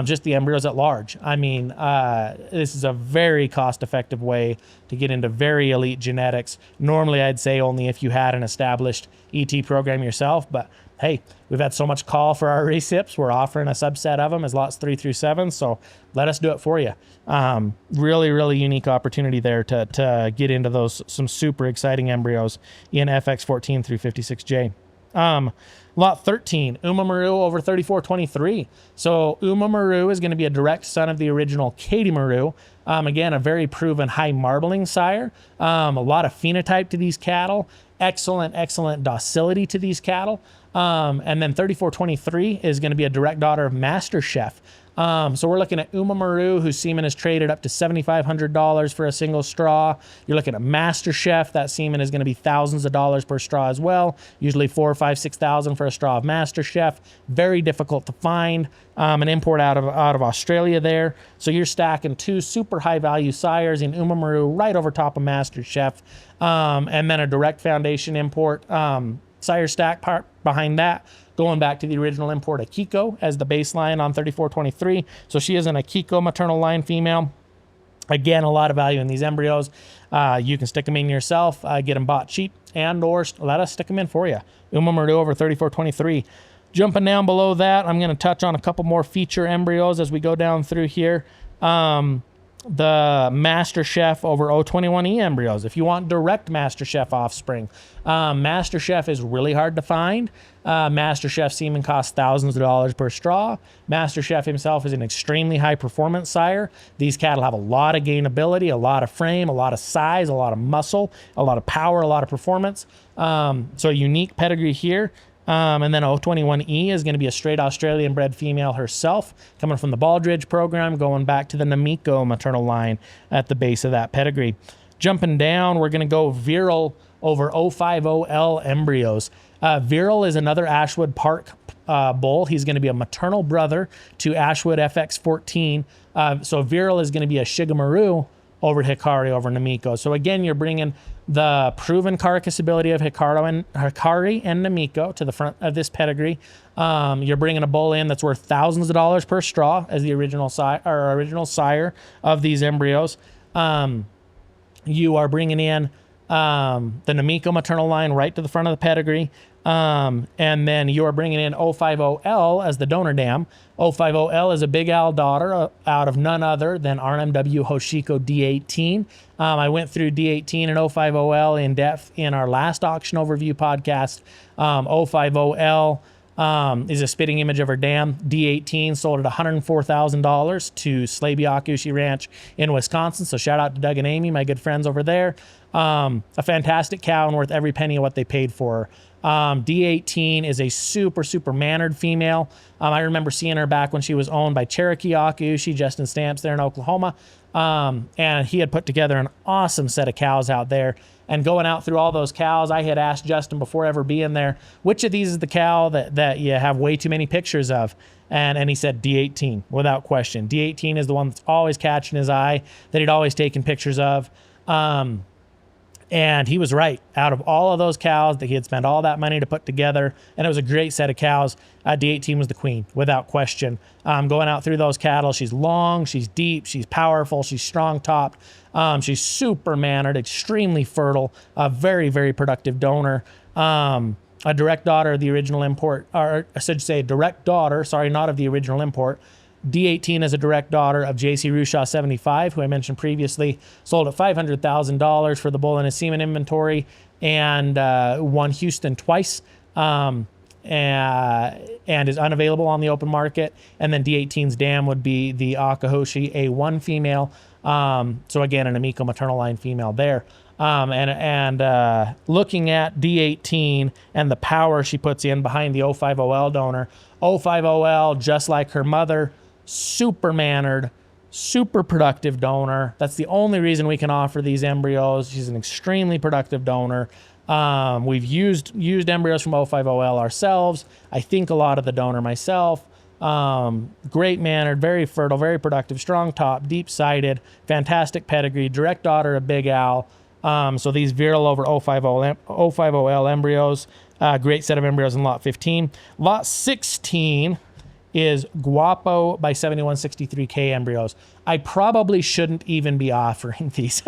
Just the embryos at large. I mean, this is a very cost-effective way to get into very elite genetics. Normally, I'd say only if you had an established ET program yourself, but hey, we've had so much call for our recips. We're offering a subset of them as lots 3 through 7, so let us do it for you. Really, really unique opportunity there to get into those some super exciting embryos in FX14 through 56J. Lot 13, Umemaru over 3423. So Umemaru is going to be a direct son of the original Katie Maru. Again, a very proven high marbling sire. A lot of phenotype to these cattle. Excellent docility to these cattle. And then 3423 is going to be a direct daughter of Master Chef. So we're looking at Umemaru, whose semen is traded up to $7,500 for a single straw. You're looking at Master Chef. That semen is going to be thousands of dollars per straw as well. Usually 4, 5, 6,000 for a straw of Master Chef. Very difficult to find. An import out of Australia there. So you're stacking two super high value sires in Umemaru right over top of Master Chef. And then a direct foundation import sire stack part behind that, going back to the original import Akiko as the baseline on 3423. So she is an Akiko maternal line female. Again, a lot of value in these embryos. You can stick them in yourself, get them bought cheap, and or let us stick them in for you. Umemaru over 3423. Jumping down below that, I'm going to touch on a couple more feature embryos as we go down through here. The Master Chef over 021E embryos. If you want direct Master Chef offspring, Master Chef is really hard to find. Master Chef semen costs thousands of dollars per straw. Master Chef himself is an extremely high performance sire. These cattle have a lot of gainability, a lot of frame, a lot of size, a lot of muscle, a lot of power, a lot of performance. So a unique pedigree here. And then 021E is going to be a straight Australian bred female herself, coming from the Baldridge program, going back to the Namiko maternal line at the base of that pedigree. Jumping down, we're going to go Virile over 050L embryos. Virile is another Ashwood Park bull. He's going to be a maternal brother to Ashwood FX14. So Virile is going to be a Shigemaru over Hikari over Namiko. So again, you're bringing the proven carcass ability of Hikari and Namiko to the front of this pedigree. You're bringing a bull in that's worth thousands of dollars per straw as the original sire of these embryos. You are bringing in the Namiko maternal line right to the front of the pedigree. And then you are bringing in 050L as the donor dam. 050L is a Big Al daughter out of none other than RMW Hoshiko D18. I went through D18 and 050L in depth in our last auction overview podcast. 050L is a spitting image of her dam. D18 sold at $104,000 to Slaby-Akushi Ranch in Wisconsin. So shout out to Doug and Amy, my good friends over there. A fantastic cow and worth every penny of what they paid for her. D18 is a super mannered female. I remember seeing her back when she was owned by Cherokee Akushi, Justin Stamps there in Oklahoma. And he had put together an awesome set of cows out there. And going out through all those cows, I had asked Justin before ever being there, which of these is the cow that you have way too many pictures of? And he said D18, without question. D18 is the one that's always catching his eye, that he'd always taken pictures of. And he was right. Out of all of those cows that he had spent all that money to put together, and it was a great set of cows, D18 was the queen, without question. Going out through those cattle, she's long, she's deep, she's powerful, she's strong-topped. She's super mannered, extremely fertile, a very productive donor. A direct daughter of the original import, or I should say direct daughter, sorry, not of the original import. D18 is a direct daughter of JC Rushaw 75, who I mentioned previously, sold at $500,000 for the bull in his semen inventory, and won Houston twice, and is unavailable on the open market. And then D18's dam would be the Akahoshi A1 female. So again, an Amiko maternal line female there. And looking at D18 and the power she puts in behind the 050L donor, 050L, just like her mother, super mannered, super productive donor. That's the only reason we can offer these embryos. She's an extremely productive donor. We've used embryos from 050L ourselves. I think a lot of the donor myself. Great mannered, very fertile, very productive, strong top, deep sided, fantastic pedigree, direct daughter of Big Al. So these Virile over 050L embryos, great set of embryos in lot 15. Lot 16 is Guapo by 7163K embryos. I probably shouldn't even be offering these.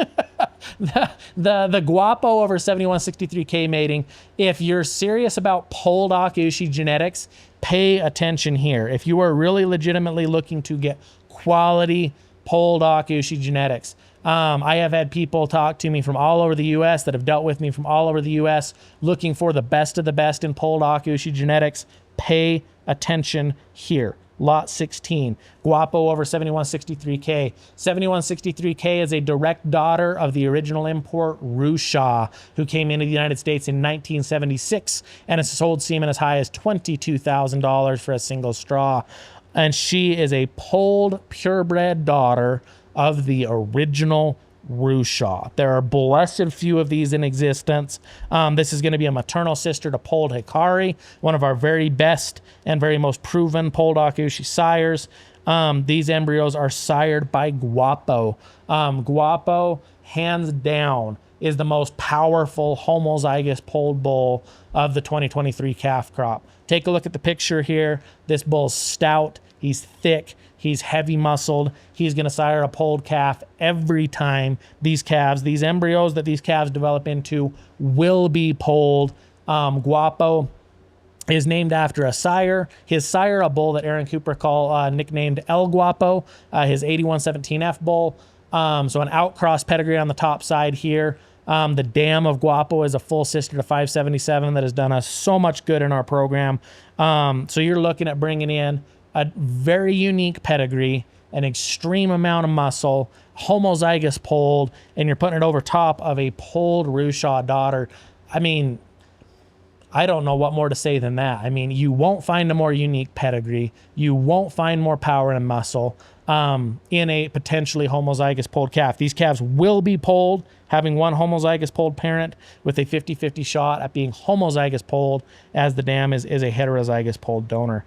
the Guapo over 7163K mating, if you're serious about polled Akiko genetics, pay attention here. If you are really legitimately looking to get quality polled Akiko genetics, I have had people talk to me from all over the U.S. that have dealt with me from all over the U.S. looking for the best of the best in polled Akiko genetics. Pay attention here. Lot 16, Guapo over 7163K. 7163K is a direct daughter of the original import Rusha, who came into the United States in 1976 and has sold semen as high as $22,000 for a single straw. And she is a polled purebred daughter of the original Rusha. There are blessed few of these in existence. This is going to be a maternal sister to polled Hikari, one of our very best and very most proven polled Akiko sires. These embryos are sired by Guapo. Guapo, hands down, is the most powerful homozygous polled bull of the 2023 calf crop. Take a look at the picture here. This bull's stout, he's thick, he's heavy muscled. He's going to sire a polled calf every time. These embryos that these calves develop into will be polled. Guapo is named after a sire. His sire, a bull that Aaron Cooper nicknamed El Guapo, his 8117F bull. So an outcross pedigree on the top side here. The dam of Guapo is a full sister to 577 that has done us so much good in our program. So you're looking at bringing in a very unique pedigree, an extreme amount of muscle, homozygous polled, and you're putting it over top of a polled Rusha daughter. I mean, I don't know what more to say than that. I mean, you won't find a more unique pedigree. You won't find more power and muscle in a potentially homozygous polled calf. These calves will be polled, having one homozygous polled parent with a 50-50 shot at being homozygous polled, as the dam is a heterozygous polled donor.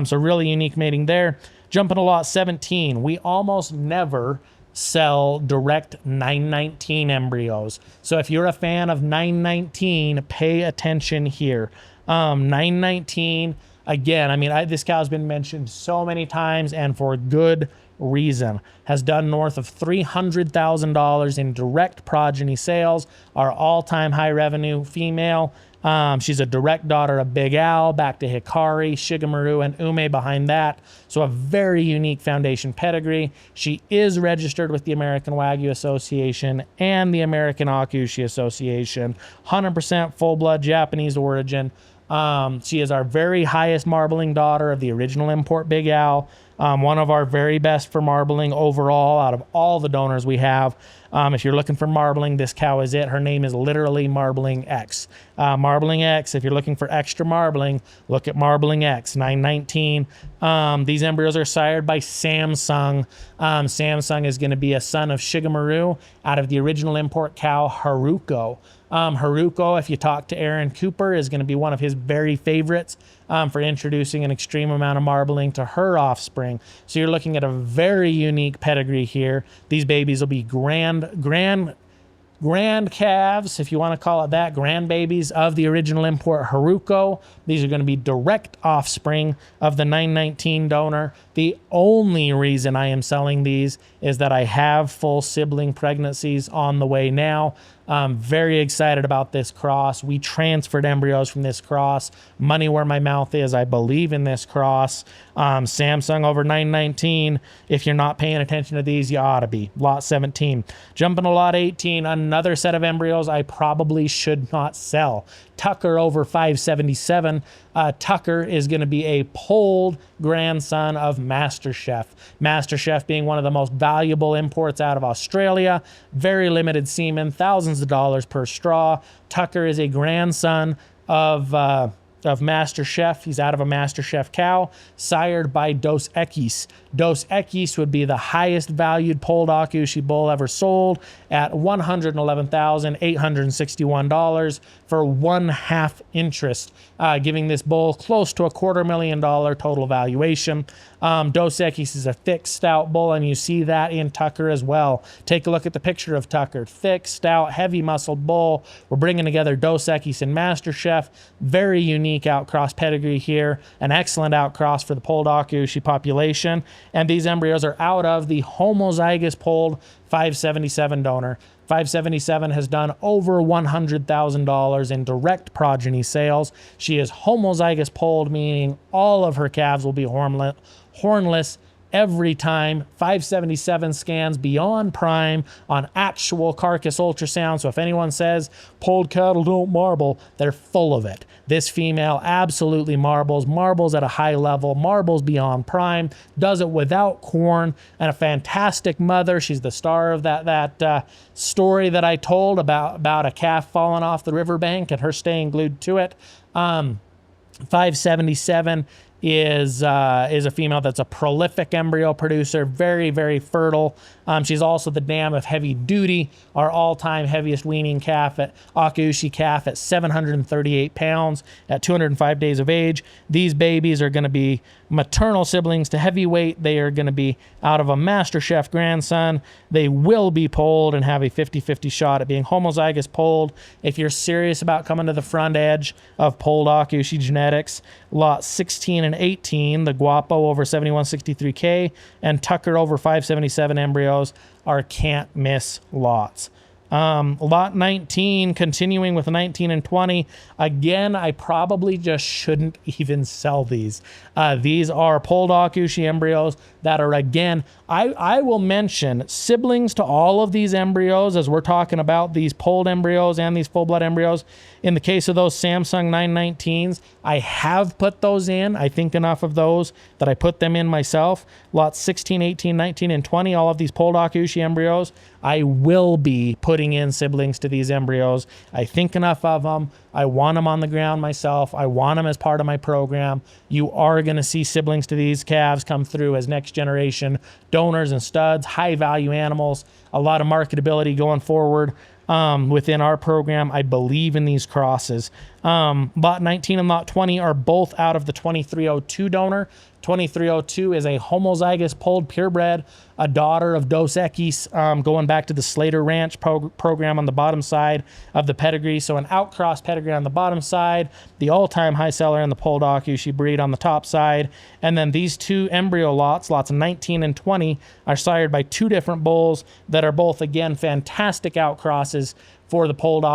So really unique mating there. Jumping to lot 17, we almost never sell direct 919 embryos. So if you're a fan of 919, pay attention here. 919, again, I mean, this cow's been mentioned so many times and for good reason. Has done north of $300,000 in direct progeny sales, our all-time high revenue female. She's a direct daughter of Big Al, back to Hikari, Shigemoru, and Ume behind that. So a very unique foundation pedigree. She is registered with the American Wagyu Association and the American Akiko Association. 100% full-blood Japanese origin. She is our very highest marbling daughter of the original import Big Al. One of our very best for marbling overall out of all the donors we have. If you're looking for marbling, this cow is it. Her name is literally Marbling X. Marbling X, if you're looking for extra marbling, look at Marbling X, 919. These embryos are sired by Samsung. Samsung is going to be a son of Shigemoru out of the original import cow Haruko. Haruko, if you talk to Aaron Cooper, is going to be one of his very favorites for introducing an extreme amount of marbling to her offspring. So you're looking at a very unique pedigree here. These babies will be grand calves, if you want to call it that, grandbabies of the original import Haruko. These are going to be direct offspring of the 919 donor. The only reason I am selling these is that I have full sibling pregnancies on the way now. I'm very excited about this cross. We transferred embryos from this cross. Money where my mouth is. I believe in this cross. Samsung over 919. If you're not paying attention to these, you ought to be. Lot 17. Jumping to lot 18, another set of embryos I probably should not sell. Tucker over 577. Tucker is going to be a polled grandson of MasterChef. MasterChef being one of the most valuable imports out of Australia. Very limited semen, thousands of dollars per straw. Tucker is a grandson of Master Chef. He's out of a Master Chef cow, sired by Dos Equis. Dos Equis would be the highest valued polled Akushi bull ever sold at $111,861 for 1/2 interest, giving this bull close to a $250,000 total valuation. Dos Equis is a thick, stout bull, and you see that in Tucker as well. Take a look at the picture of Tucker. Thick, stout, heavy muscled bull. We're bringing together Dos Equis and Master Chef. Very unique outcross pedigree here. An excellent outcross for the polled Akushi population. And these embryos are out of the homozygous polled 577 donor. 577 has done over $100,000 in direct progeny sales. She is homozygous polled, meaning all of her calves will be hornless every time. 577 scans beyond prime on actual carcass ultrasound. So if anyone says polled cattle don't marble, they're full of it. This female absolutely marbles at a high level, marbles beyond prime, does it without corn, and a fantastic mother. She's the star of that story that I told about a calf falling off the riverbank and her staying glued to it. 577 is a female that's a prolific embryo producer, very, very fertile. She's also the dam of Heavy Duty, our all-time heaviest weaning calf at Akushi calf at 738 pounds at 205 days of age. These babies are going to be maternal siblings to Heavyweight. They are going to be out of a Master Chef grandson. They will be polled and have a 50-50 shot at being homozygous polled. If you're serious about coming to the front edge of polled Akushi genetics, lot 16 and 18, the Guapo over 7163K and Tucker over 577 embryos are can't miss lots. Lot 19, continuing with 19 and 20. Again, I probably just shouldn't even sell these. These are polled Akushi embryos that are, again, I will mention siblings to all of these embryos as we're talking about these polled embryos and these full blood embryos. In the case of those Samsung 919s, I have put those in. I think enough of those that I put them in myself. Lots 16, 18, 19, and 20, all of these polled Akushi embryos, I will be putting in siblings to these embryos. I think enough of them. I want them on the ground myself. I want them as part of my program. You are going to see siblings to these calves come through as next generation donors and studs, high value animals, a lot of marketability going forward. Within our program, I believe in these crosses. Lot 19 and lot 20 are both out of the 2302 donor. 2302 is a homozygous polled purebred, a daughter of Dos Equis, going back to the Slater Ranch program on the bottom side of the pedigree. So an outcross pedigree on the bottom side, the all-time high seller in the polled Akushi breed on the top side. And then these two embryo lots 19 and 20, are sired by two different bulls that are both, again, fantastic outcrosses for the polled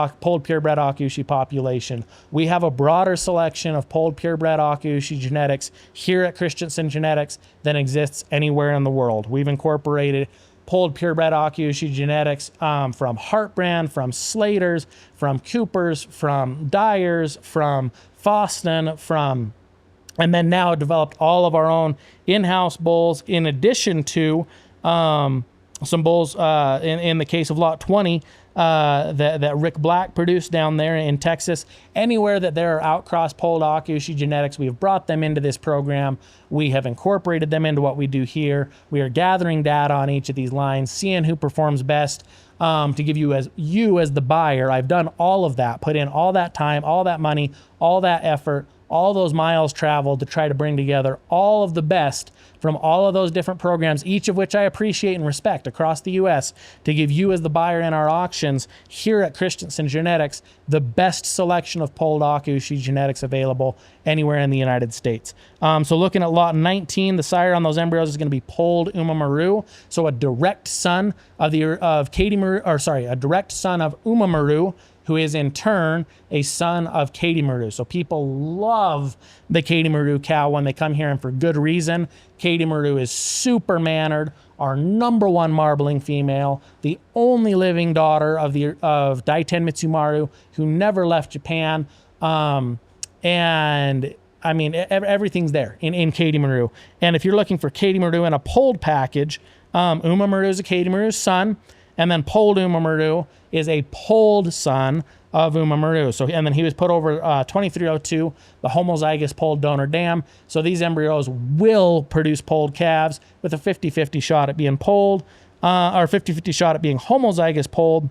purebred Akushi population. We have a broader selection of polled purebred Akushi genetics here at Christensen Genetics than exists anywhere in the world. We've incorporated polled purebred Akushi genetics from Heartbrand, from Slaters, from Coopers, from Dyers, from Foston, and then now developed all of our own in-house bulls, in addition to some bulls in the case of lot 20 that Rick Black produced down there in Texas. Anywhere that there are outcross polled Akushi genetics, we have brought them into this program. We have incorporated them into what we do here. We are gathering data on each of these lines, seeing who performs best to give you as the buyer. I've done all of that, put in all that time, all that money, all that effort, all those miles traveled to try to bring together all of the best from all of those different programs, each of which I appreciate and respect across the U.S., to give you as the buyer in our auctions here at Christensen Genetics the best selection of polled Akushi genetics available anywhere in the United States. So looking at lot 19, the sire on those embryos is going to be polled Umemaru, so a direct son of a direct son of Umemaru, who is in turn a son of Katie Maru. So people love the Katie Maru cow when they come here, and for good reason. Katie Maru is super mannered, our #1 marbling female, the only living daughter of Daiten Mitsumaru, who never left Japan. And I mean, everything's there in Katie Maru. And if you're looking for Katie Maru in a polled package, Umemaru is a Katie Maru's son. And then polled Umemaru is a polled son of Umemaru. So, and then he was put over 2302, the homozygous polled donor dam. So these embryos will produce polled calves with a 50-50 shot at being polled, or 50-50 shot at being homozygous polled.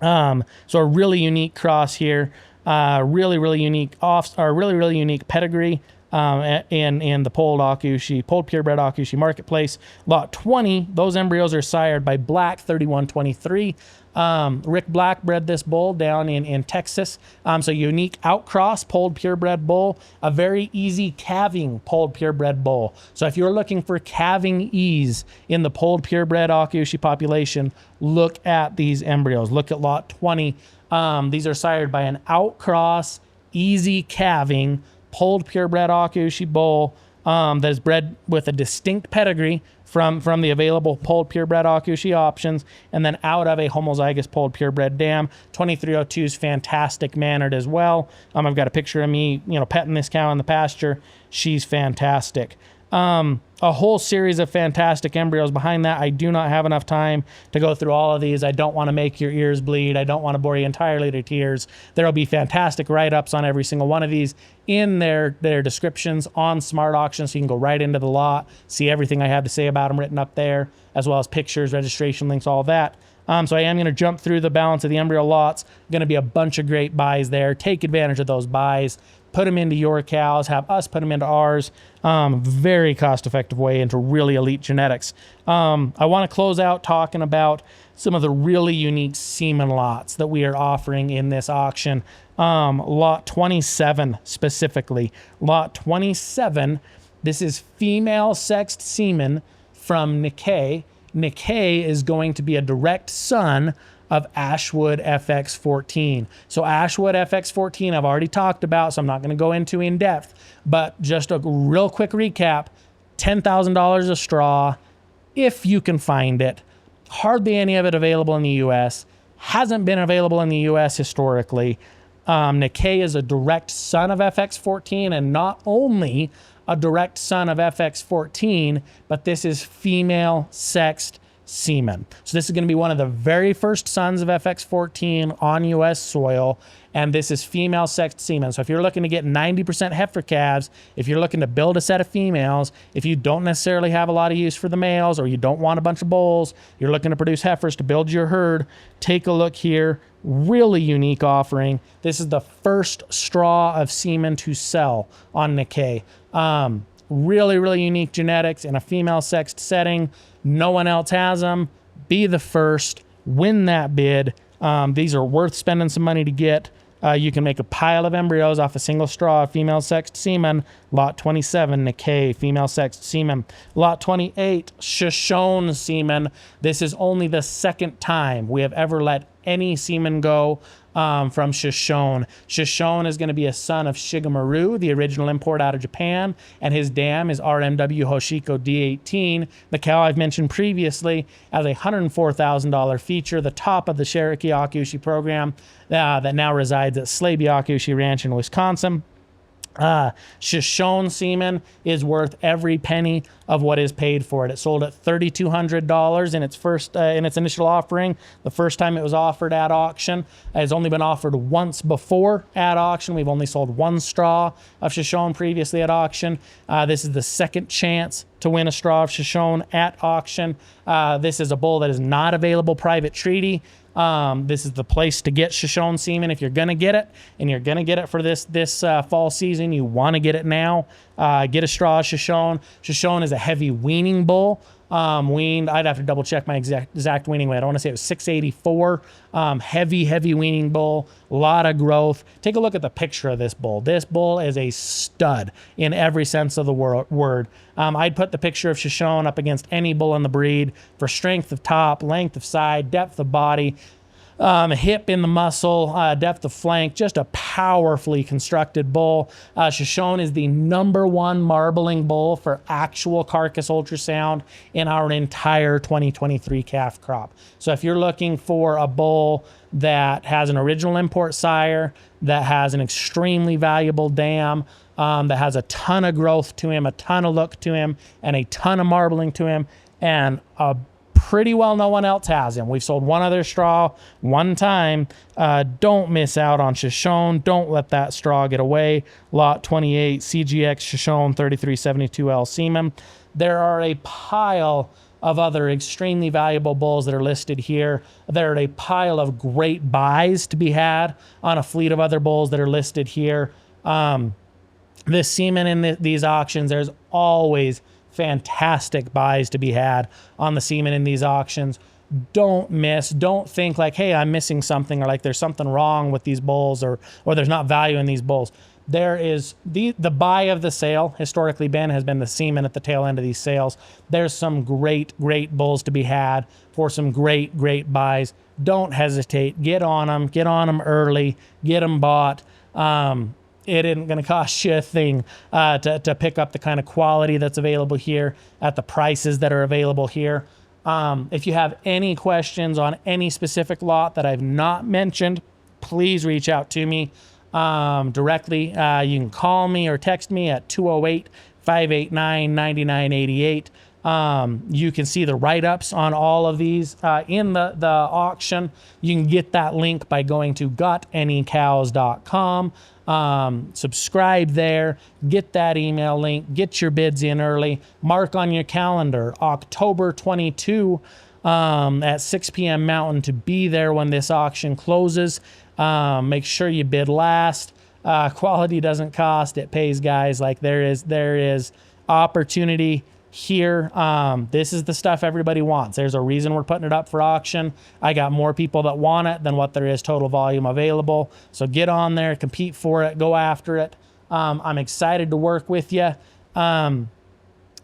So a really unique cross here, really unique really unique pedigree. In the polled purebred Akushi marketplace. Lot 20, those embryos are sired by Black 3123. Rick Black bred this bull down in Texas. So unique outcross polled purebred bull, a very easy calving polled purebred bull. So if you're looking for calving ease in the polled purebred Akushi population, look at these embryos. Look at lot 20. These are sired by an outcross, easy calving, polled purebred Akushi bull that is bred with a distinct pedigree from the available polled purebred Akushi options, and then out of a homozygous polled purebred dam. 2302 is fantastic mannered as well. I've got a picture of me, petting this cow in the pasture. She's fantastic. A whole series of fantastic embryos behind that. I do not have enough time to go through all of these. I don't want to make your ears bleed. I don't want to bore you entirely to tears. There will be fantastic write-ups on every single one of these in their descriptions on Smart Auction, so you can go right into the lot, see everything I have to say about them written up there, as well as pictures, registration links, all that. So I am going to jump through the balance of the embryo lots. Going to be a bunch of great buys there. Take advantage of those buys. Put them into your cows. Have us put them into ours. Very cost-effective way into really elite genetics. I want to close out talking about some of the really unique semen lots that we are offering in this auction. Lot 27 specifically. Lot 27, this is female-sexed semen from Nikkei. Nikkei is going to be a direct son of Ashwood FX14. So Ashwood FX14 I've already talked about, so I'm not going to go into in depth, but just a real quick recap, $10,000 a straw, if you can find it. Hardly any of it available in the US. Hasn't been available in the US historically. Nikkei is a direct son of FX14, and not only a direct son of FX14, but this is female sexed semen. So this is going to be one of the very first sons of FX14 on US soil, and this is female sexed semen. So if you're looking to get 90% heifer calves, if you're looking to build a set of females, if you don't necessarily have a lot of use for the males, or you don't want a bunch of bulls, you're looking to produce heifers to build your herd, take a look here. Really unique offering. This is the first straw of semen to sell on Nikkei. Really unique genetics in a female sexed setting. No one else has them. Be the first. Win that bid. These are worth spending some money to get. You can make a pile of embryos off a single straw of female sexed semen. Lot 27, Nikkei, female sexed semen. Lot 28, Shoshone semen. This is only the second time we have ever let any semen go from Shoshone. Shoshone is going to be a son of Shigemaru, the original import out of Japan, and his dam is RMW Hoshiko D18, the cow I've mentioned previously as a $104,000 feature, the top of the Cherokee Akushi program that now resides at Slaby Akushi Ranch in Wisconsin. Shoshone semen is worth every penny of what is paid for it. It sold at $3,200 in its first in its initial offering. The first time it was offered at auction, it has only been offered once before at auction. We've only sold one straw of Shoshone previously at auction. This is the second chance to win a straw of Shoshone at auction. This is a bull that is not available private treaty. This is the place to get Shoshone semen if you're going to get it, and you're going to get it for this fall season. You want to get it now. Get a straw of Shoshone. Shoshone is a heavy weaning bull. Weaned, I'd have to double check my exact weaning weight. I want to say it was 684. Heavy weaning bull. A lot of growth. Take a look at the picture of this bull. This bull is a stud in every sense of the word. I'd put the picture of Shoshone up against any bull in the breed for strength of top, length of side, depth of body, hip in the muscle, depth of flank, just a powerfully constructed bull. Shoshone is the #1 marbling bull for actual carcass ultrasound in our entire 2023 calf crop. So if you're looking for a bull that has an original import sire, that has an extremely valuable dam, that has a ton of growth to him, a ton of look to him, and a ton of marbling to him, and a pretty well no one else has him. We've sold one other straw one time. Don't miss out on Shoshone. Don't let that straw get away. Lot 28, CGX Shoshone 3372L Semen. There are a pile of other extremely valuable bulls that are listed here. There are a pile of great buys to be had on a fleet of other bulls that are listed here. This semen in these auctions, there's always fantastic buys to be had on the semen in these auctions. Don't miss. Don't think like, hey, I'm missing something, or like there's something wrong with these bulls, or there's not value in these bulls. There is the buy of the sale historically has been the semen at the tail end of these sales. There's some great bulls to be had for some great buys. Don't hesitate. Get on them early. Get them bought. It isn't going to cost you a thing to pick up the kind of quality that's available here at the prices that are available here. If you have any questions on any specific lot that I've not mentioned, please reach out to me directly. You can call me or text me at 208-589-9988. You can see the write-ups on all of these in the auction. You can get that link by going to gotanycows.com. Subscribe there, get that email link, get your bids in early. Mark on your calendar October 22 at 6 p.m. Mountain to be there when this auction closes. Make sure you bid last. Quality doesn't cost, it pays, guys. Like there is opportunity here. This is the stuff everybody wants. There's a reason we're putting it up for auction. I got more people that want it than what there is total volume available. So get on there, compete for it, go after it. I'm excited to work with you, and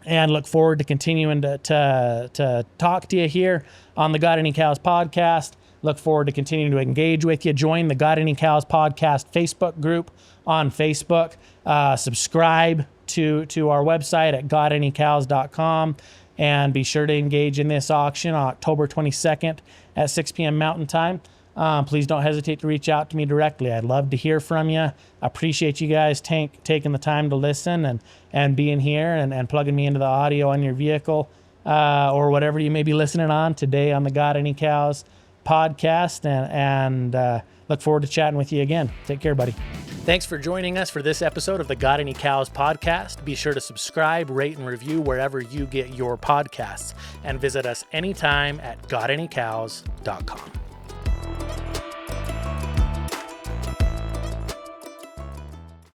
look forward to continuing to talk to you here on the Got Any Cows podcast. Look forward to continuing to engage with you. Join the Got Any Cows podcast Facebook group on Facebook. Subscribe to our website at gotanycows.com, and be sure to engage in this auction on October 22nd at 6 p.m. Mountain Time. Please don't hesitate to reach out to me directly. I'd love to hear from you. I appreciate you guys taking the time to listen and being here and plugging me into the audio on your vehicle or whatever you may be listening on today on the Got Any Cows podcast, and look forward to chatting with you again. Take care, buddy. Thanks for joining us for this episode of the Got Any Cows podcast. Be sure to subscribe, rate, and review wherever you get your podcasts, and visit us anytime at gotanycows.com.